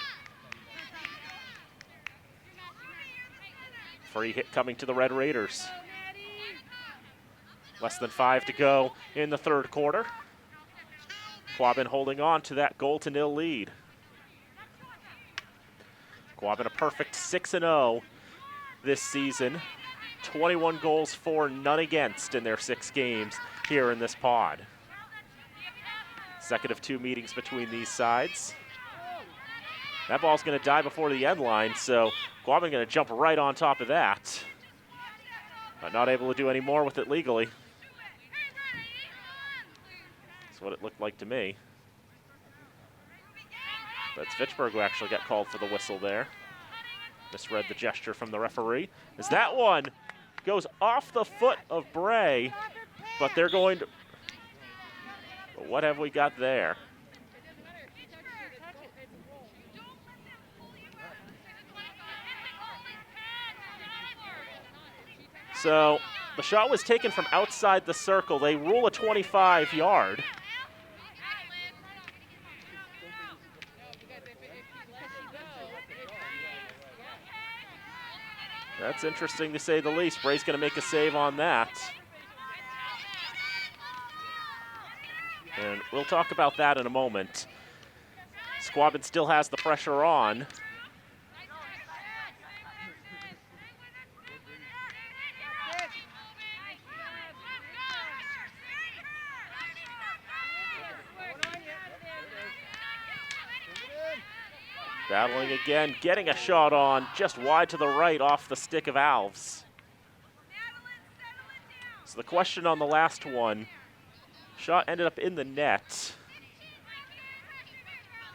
A: Free hit coming to the Red Raiders. Less than 5 to go in the third quarter. Quabbin holding on to that goal-to-nil lead. Quabbin a perfect 6-0 this season. 21 goals for, none against in their 6 games here in this pod. Second of 2 meetings between these sides. That ball's going to die before the end line, so Quabbin going to jump right on top of that. But not able to do any more with it legally. That's what it looked like to me. That's Fitchburg who actually got called for the whistle there. Misread the gesture from the referee. As that one goes off the foot of Bray, but they're going to... But what have we got there? So the shot was taken from outside the circle. They rule a 25-yard. That's interesting to say the least. Bray's going to make a save on that. And we'll talk about that in a moment. Quabbin still has the pressure on. Battling again, getting a shot on, just wide to the right off the stick of Alves. So the question on the last one, shot ended up in the net,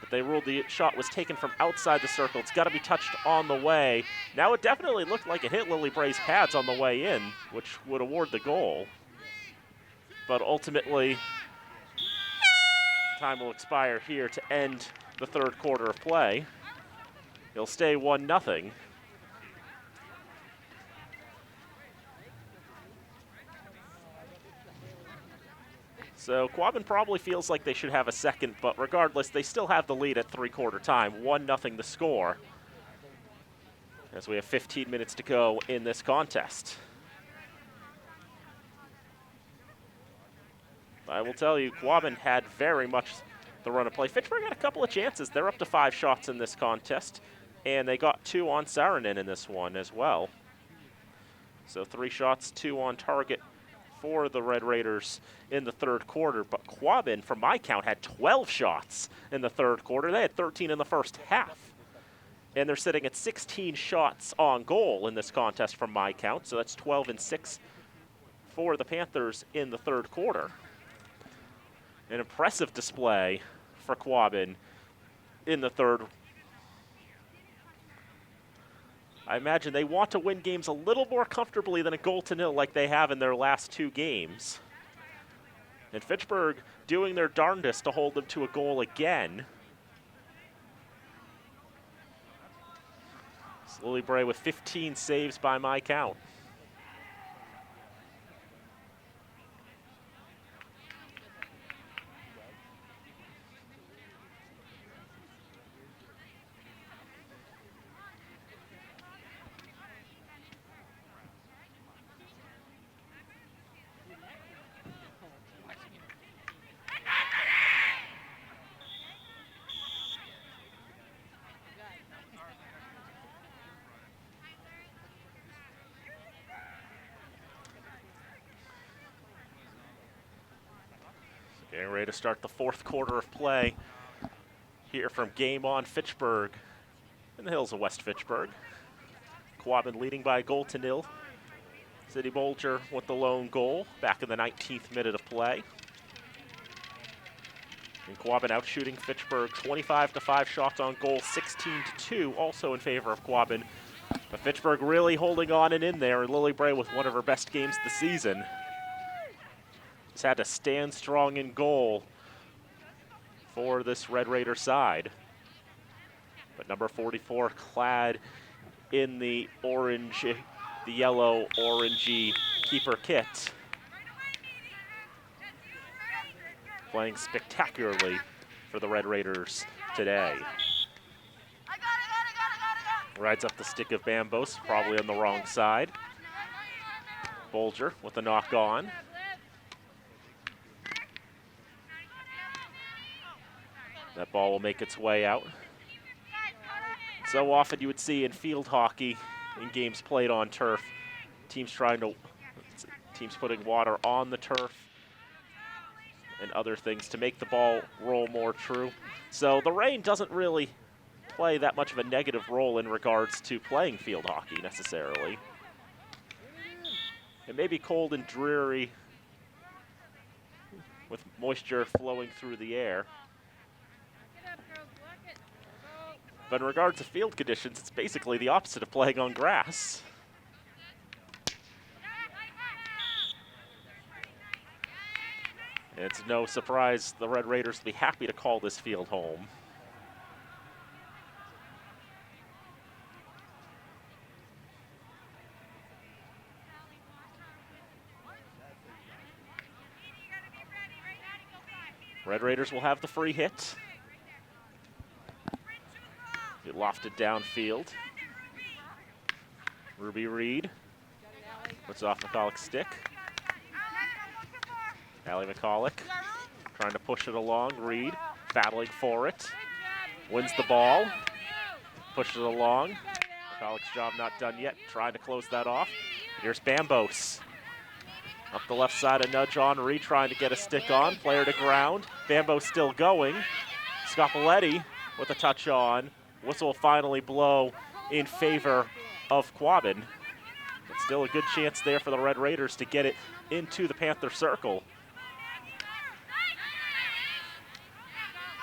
A: but they ruled the shot was taken from outside the circle. It's got to be touched on the way. Now it definitely looked like it hit Lily Bray's pads on the way in, which would award the goal. But ultimately, time will expire here to end the third quarter of play. It'll stay 1-0. So Quabbin probably feels like they should have a second, but regardless, they still have the lead at three-quarter time. 1-0 the score, as we have 15 minutes to go in this contest. I will tell you, Quabbin had very much the run of play. Fitchburg had a couple of chances. They're up to 5 shots in this contest, and they got 2 on Saarinen in this one as well. So 3 shots, 2 on target for the Red Raiders in the third quarter. But Quabbin, from my count, had 12 shots in the third quarter. They had 13 in the first half. And they're sitting at 16 shots on goal in this contest from my count. So that's 12 and 6 for the Panthers in the third quarter. An impressive display for Quabbin in the third. I imagine they want to win games a little more comfortably than a 0-0 like they have in their last 2 games. And Fitchburg doing their darndest to hold them to a goal again. It's Lily Bray with 15 saves by my count. Getting ready to start the fourth quarter of play here from Game On Fitchburg in the hills of West Fitchburg. Quabbin leading by 0-0. City Bolger with the lone goal back in the 19th minute of play. And Quabbin out shooting Fitchburg 25-5 shots on goal, 16-2 also in favor of Quabbin. But Fitchburg really holding on and in there, and Lily Bray with one of her best games of the season. Has had to stand strong in goal for this Red Raider side. But number 44 clad in the orange, the yellow orangey keeper kit, playing spectacularly for the Red Raiders today. Rides up the stick of Bambos, probably on the wrong side. Bolger with the knock on. That ball will make its way out. So often you would see in field hockey, in games played on turf, teams putting water on the turf and other things to make the ball roll more true. So the rain doesn't really play that much of a negative role in regards to playing field hockey necessarily. It may be cold and dreary with moisture flowing through the air. But in regards to field conditions, it's basically the opposite of playing on grass. It's no surprise the Red Raiders will be happy to call this field home. Red Raiders will have the free hit. Get lofted downfield. Ruby Reed puts off McCulloch's stick. Allie McCulloch trying to push it along. Reed battling for it. Wins the ball. Pushes it along. McCulloch's job not done yet. Trying to close that off. Here's Bambos. Up the left side, a nudge on. Reed trying to get a stick on. Player to ground. Bambos still going. Scopoletti with a touch on. whistle will finally blow in favor of Quabbin. But still a good chance there for the Red Raiders to get it into the Panther circle.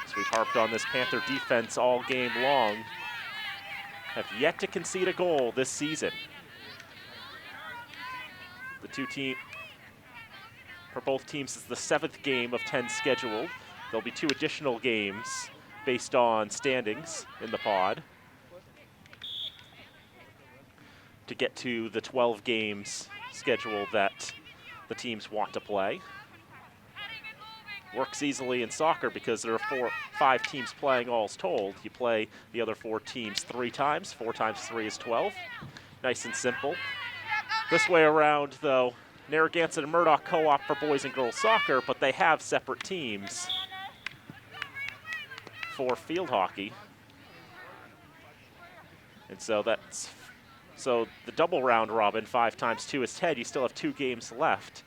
A: As we've harped on this Panther defense all game long, have yet to concede a goal this season. For both teams, is the 7th game of 10 scheduled. There'll be 2 additional games based on standings in the pod to get to the 12 games schedule that the teams want to play. Works easily in soccer because there are 5 teams playing alls told. You play the other 4 teams 3 times. 4 times 3 is 12. Nice and simple. This way around, though, Narragansett and Murdoch co-op for boys and girls soccer, but they have separate teams for field hockey. And so the double round robin, 5 times 2 is 10. You still have 2 games left.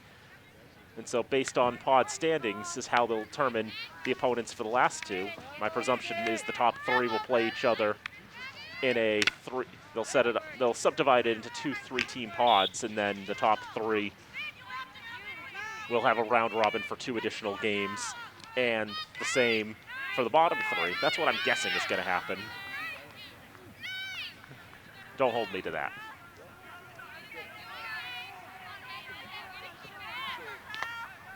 A: And so based on pod standings is how they'll determine the opponents for the last 2. My presumption is the top 3 will play each other in a 3. They'll subdivide it into 2 3-team pods, and then the top 3 will have a round robin for 2 additional games, and the same for the bottom 3. That's what I'm guessing is going to happen. Don't hold me to that.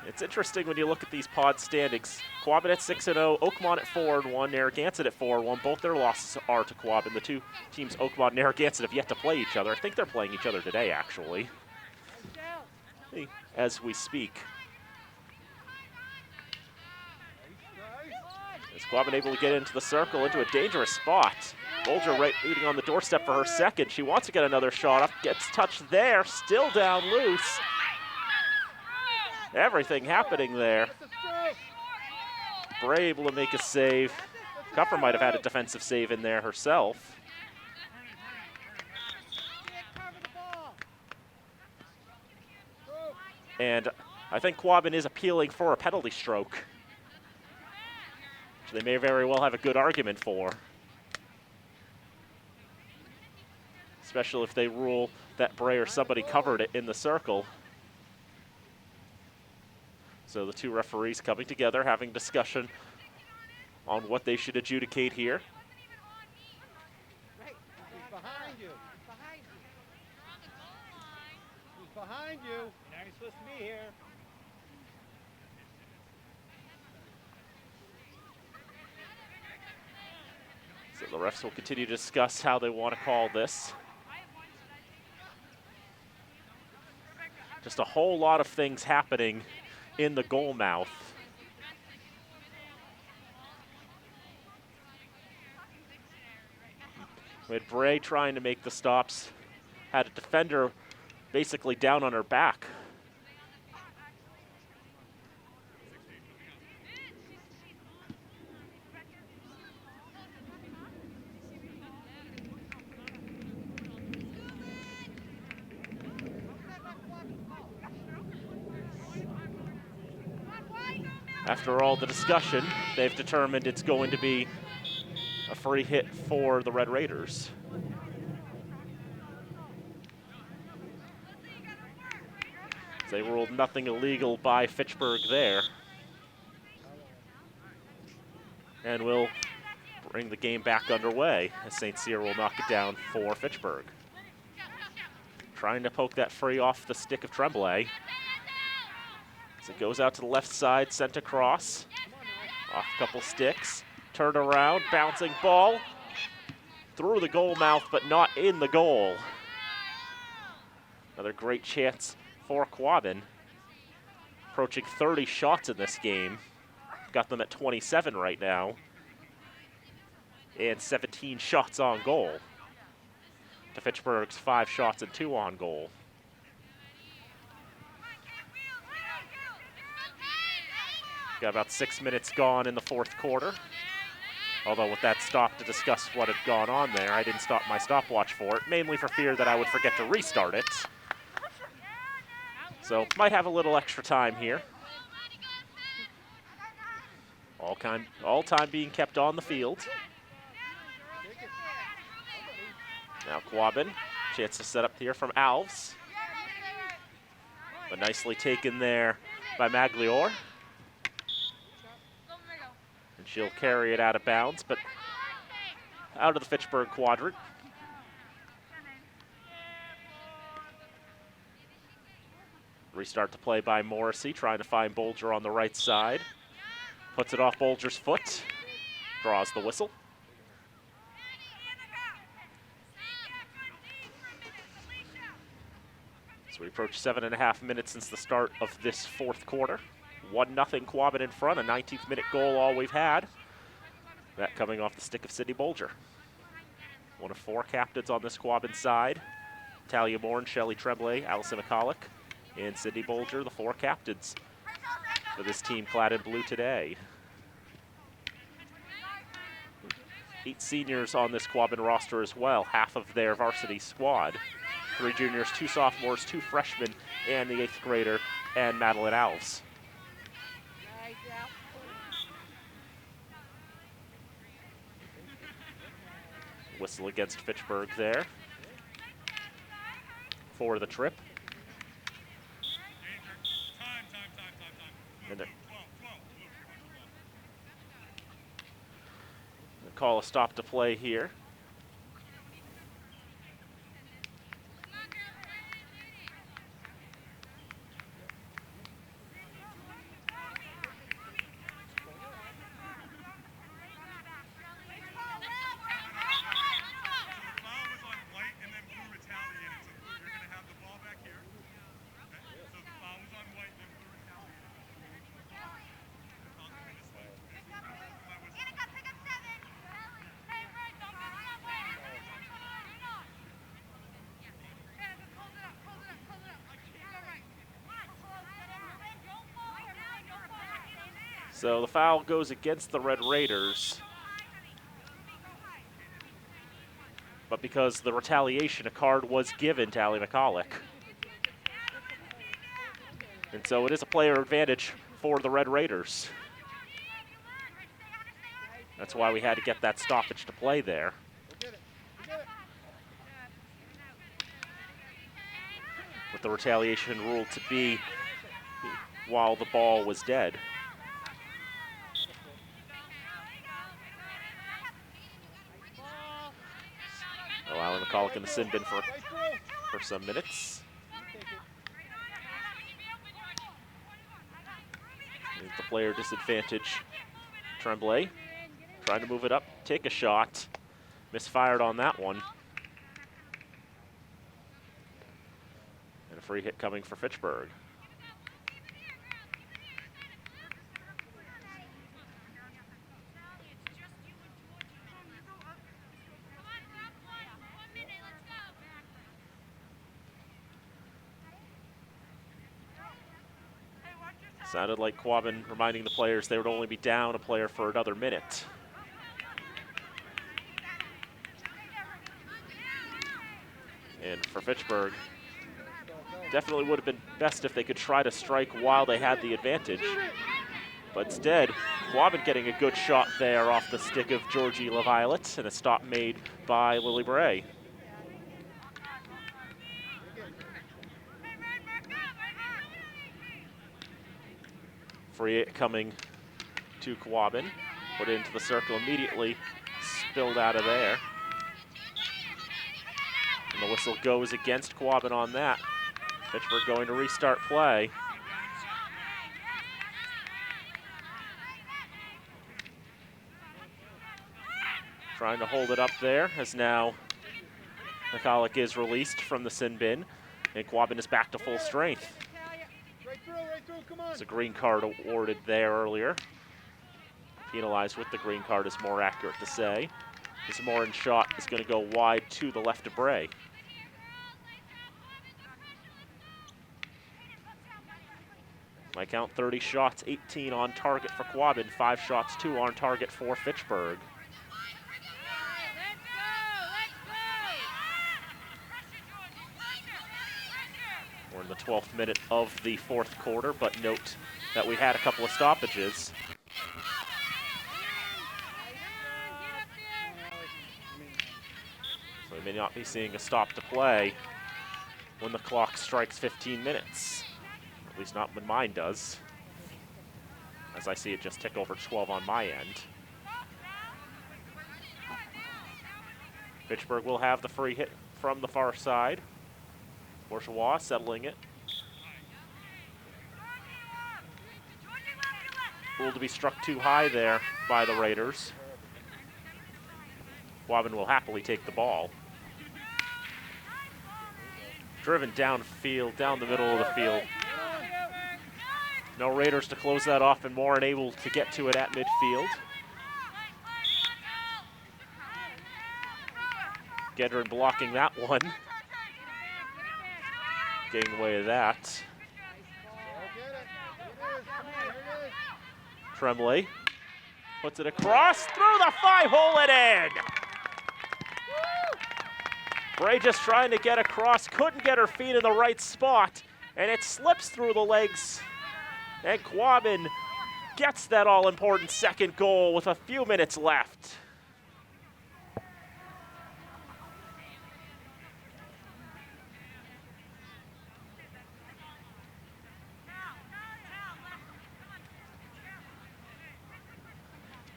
A: It's interesting when you look at these pod standings. Quabbin at 6-0, Oakmont at 4-1, Narragansett at 4-1. Both their losses are to Quabbin. The 2 teams, Oakmont and Narragansett, have yet to play each other. I think they're playing each other today, actually, as we speak. Is Quabbin able to get into the circle, into a dangerous spot? Bolger waiting on the doorstep for her second. She wants to get another shot off, gets touched there, still down loose. Everything happening there. Bray able to make a save. Cupper might have had a defensive save in there herself. And I think Quabbin is appealing for a penalty stroke, which they may very well have a good argument for. Especially if they rule that Bray or somebody covered it in the circle. So the 2 referees coming together, having discussion on what they should adjudicate here.
B: He's behind you. He's behind you. Now you're supposed to be here.
A: So the refs will continue to discuss how they want to call this. Just a whole lot of things happening in the goal mouth. We had Bray trying to make the stops, had a defender basically down on her back. After all the discussion, they've determined it's going to be a free hit for the Red Raiders. They ruled nothing illegal by Fitchburg there. And will bring the game back underway as St. Cyr will knock it down for Fitchburg. Trying to poke that free off the stick of Tremblay. As it goes out to the left side, sent across. Off a couple sticks. Turned around, bouncing ball. Through the goal mouth, but not in the goal. Another great chance for Quabbin. Approaching 30 shots in this game. Got them at 27 right now. And 17 shots on goal. To Fitchburg's 5 shots and 2 on goal. Got about 6 minutes gone in the 4th quarter. Although with that stop to discuss what had gone on there, I didn't stop my stopwatch for it, mainly for fear that I would forget to restart it. So might have a little extra time here. All time being kept on the field. Now Quabbin, chance to set up here from Alves. But nicely taken there by Magliore. And she'll carry it out of bounds, but out of the Fitchburg quadrant. Restart to play by Morrissey, trying to find Bolger on the right side. Puts it off Bolger's foot, draws the whistle. So we approach 7.5 minutes since the start of this fourth quarter. 1-0 Quabbin in front, a 19th minute goal all we've had. That coming off the stick of Sydney Bolger. One of 4 captains on this Quabbin side. Talia Bourne, Shelley Tremblay, Allison McCulloch, and Sydney Bolger, the 4 captains for this team clad in blue today. 8 seniors on this Quabbin roster as well, half of their varsity squad. 3 juniors, 2 sophomores, 2 freshmen, and the 8th grader, and Madeline Alves. Whistle against Fitchburg there for the trip. And they call a stop to play here. So the foul goes against the Red Raiders. But because the retaliation, a card was given to Allie McCulloch. And so it is a player advantage for the Red Raiders. That's why we had to get that stoppage to play there. With the retaliation ruled to be while the ball was dead. Allowing McCulloch in the sin bin for some minutes. The player disadvantage. Tremblay trying to move it up, take a shot. Misfired on that one. And a free hit coming for Fitchburg. Sounded like Quabbin reminding the players they would only be down a player for another minute. And for Fitchburg, definitely would have been best if they could try to strike while they had the advantage. But instead, Quabbin getting a good shot there off the stick of Georgie LaViolette, and a stop made by Lily Bray. Free hit coming to Quabbin, put into the circle immediately, spilled out of there. And the whistle goes against Quabbin on that. Fitchburg going to restart play. Trying to hold it up there as now McCulloch is released from the sin bin, and Quabbin is back to full strength. There's a green card awarded there earlier. Penalized with the green card is more accurate to say. This Morin shot is going to go wide to the left of Bray. My count 30 shots, 18 on target for Quabbin, 5 shots, 2 on target for Fitchburg. We're in the 12th minute of the fourth quarter, but note that we had a couple of stoppages. So may not be seeing a stop to play when the clock strikes 15 minutes. At least not when mine does, as I see it just tick over 12 on my end. Fitchburg will have the free hit from the far side. Bourgeois settling it. Ruled to be struck too high there by the Raiders. Quabbin will happily take the ball. Driven downfield, down the middle of the field. No Raiders to close that off, and Moore unable to get to it at midfield. Gedrin blocking that one. Getting away with that. Tremblay puts it across, through the 5-hole and in! Bray just trying to get across, couldn't get her feet in the right spot, and it slips through the legs. And Quabbin gets that all-important second goal with a few minutes left.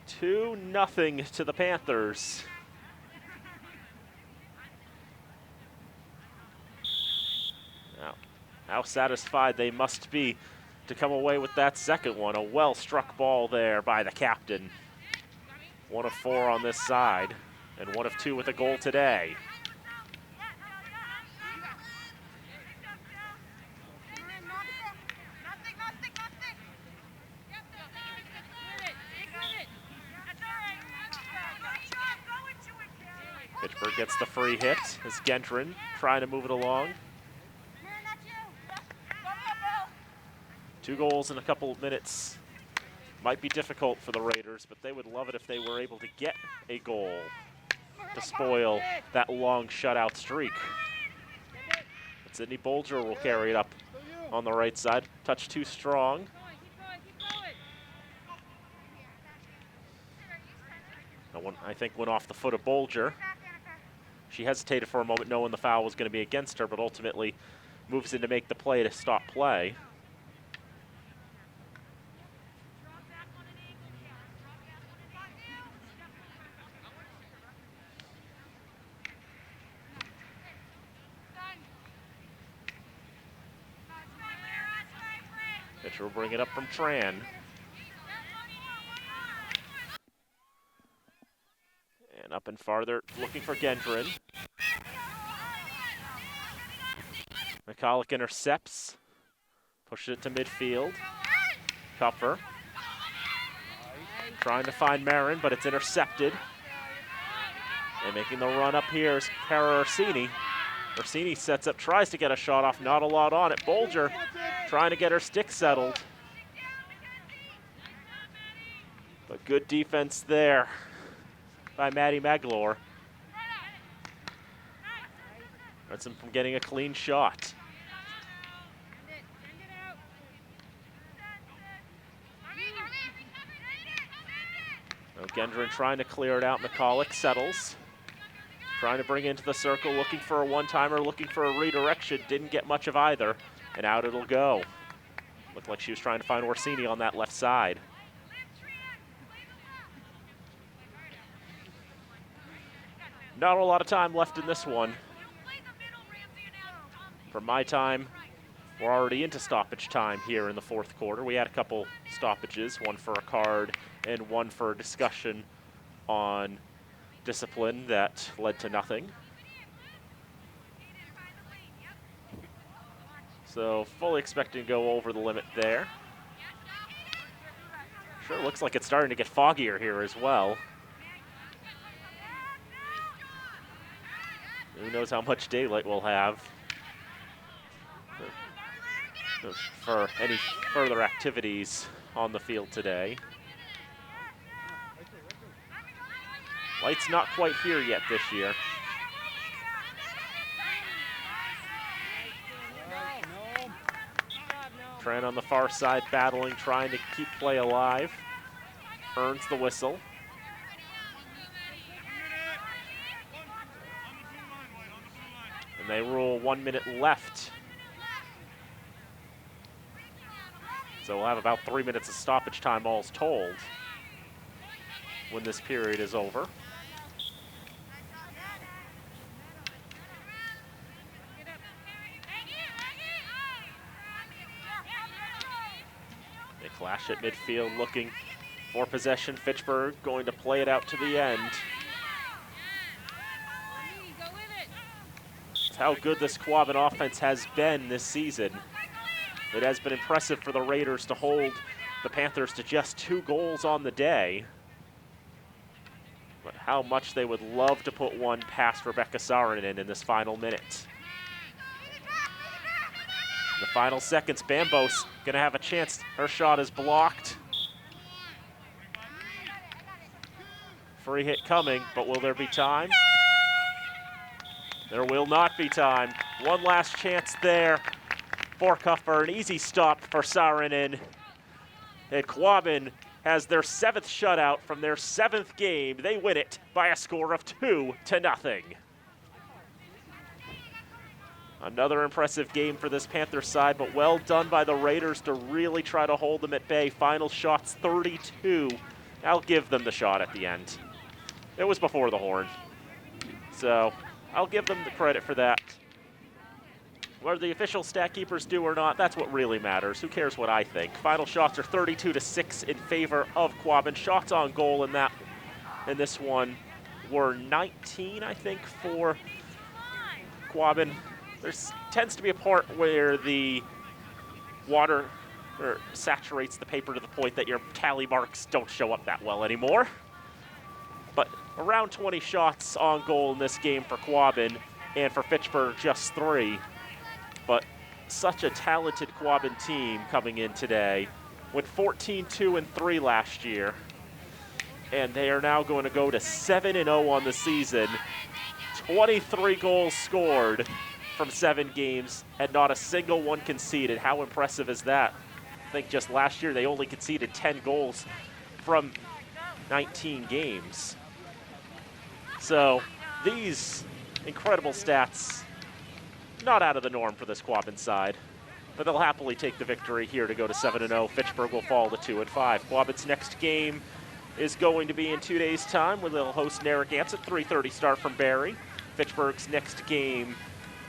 A: Two nothing to the Panthers. Now, how satisfied they must be to come away with that second one. A well-struck ball there by the captain. 1 of 4 on this side, and 1 of 2 with a goal today. Fitchburg gets the free hit as Gedrin trying to move it along. 2 goals in a couple of minutes might be difficult for the Raiders, but they would love it if they were able to get a goal to spoil that long shutout streak. But Sydney Bolger will carry it up on the right side. Touch too strong. That one, I think, went off the foot of Bolger. She hesitated for a moment knowing the foul was going to be against her, but ultimately moves in to make the play to stop play. Pitcher will bring it up from Tran. And up and farther, looking for Gedrin. McCulloch intercepts, pushes it to midfield. Kupfer trying to find Marin, but it's intercepted. And making the run up here is Kara Orsini. Orsini sets up, tries to get a shot off, not a lot on it. Bolger trying to get her stick settled. But good defense there by Maddie Maglor. That's him from getting a clean shot. Now Gedrin trying to clear it out. McCulloch settles. Trying to bring it into the circle, looking for a one-timer, looking for a redirection. Didn't get much of either, and out it'll go. Looked like she was trying to find Orsini on that left side. Not a lot of time left in this one. For my time, we're already into stoppage time here in the 4th quarter. We had a couple stoppages, one for a card and one for a discussion on discipline that led to nothing. So fully expecting to go over the limit there. Sure looks like it's starting to get foggier here as well. Who knows how much daylight we'll have for any further activities on the field today. Light's not quite here yet this year. Tran on the far side battling, trying to keep play alive. Earns the whistle. They rule 1 minute left. So we'll have about 3 minutes of stoppage time all's told when this period is over. They clash at midfield looking for possession. Fitchburg going to play it out to the end. That's how good this Quabbin offense has been this season. It has been impressive for the Raiders to hold the Panthers to just 2 goals on the day. But how much they would love to put one past Rebecca Saarinen in this final minute. In the final seconds, Bambos gonna have a chance. Her shot is blocked. Free hit coming, but will there be time? There will not be time. One last chance there for Cuffer. An easy stop for Saarinen. And Quabbin has their 7th shutout from their 7th game. They win it by a score of 2-0. Another impressive game for this Panther side, but well done by the Raiders to really try to hold them at bay. Final shots 32. I'll give them the shot at the end. It was before the horn, so I'll give them the credit for that. Whether the official stat keepers do or not, that's what really matters. Who cares what I think? Final shots are 32-6 in favor of Quabbin. Shots on goal in this one were 19, I think, for Quabbin. There tends to be a part where the water saturates the paper to the point that your tally marks don't show up that well anymore. But around 20 shots on goal in this game for Quabbin, and for Fitchburg, just 3. But such a talented Quabbin team coming in today. Went 14-2-3 last year. And they are now going to go to 7-0 on the season. 23 goals scored from 7 games and not a single one conceded. How impressive is that? I think just last year they only conceded 10 goals from 19 games. So these incredible stats, not out of the norm for this Quabbin side, but they'll happily take the victory here to go to 7-0. Fitchburg will fall to 2-5. Quabbin's next game is going to be in 2 days' time, where they'll host Narragansett, 3:30 start from Barrie. Fitchburg's next game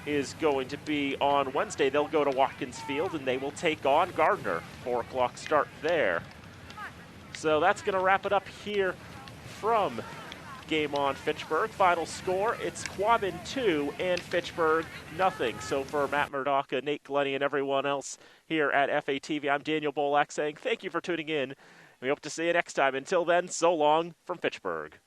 A: is going to be on Wednesday. They'll go to Watkins Field, and they will take on Gardner. 4 o'clock start there. So that's going to wrap it up here from Game On Fitchburg. Final score, it's Quabbin 2 and Fitchburg 0. So for Matt Murdoch, Nate Glennie, and everyone else here at FATV, I'm Daniel Bolak saying thank you for tuning in. We hope to see you next time. Until then, so long from Fitchburg.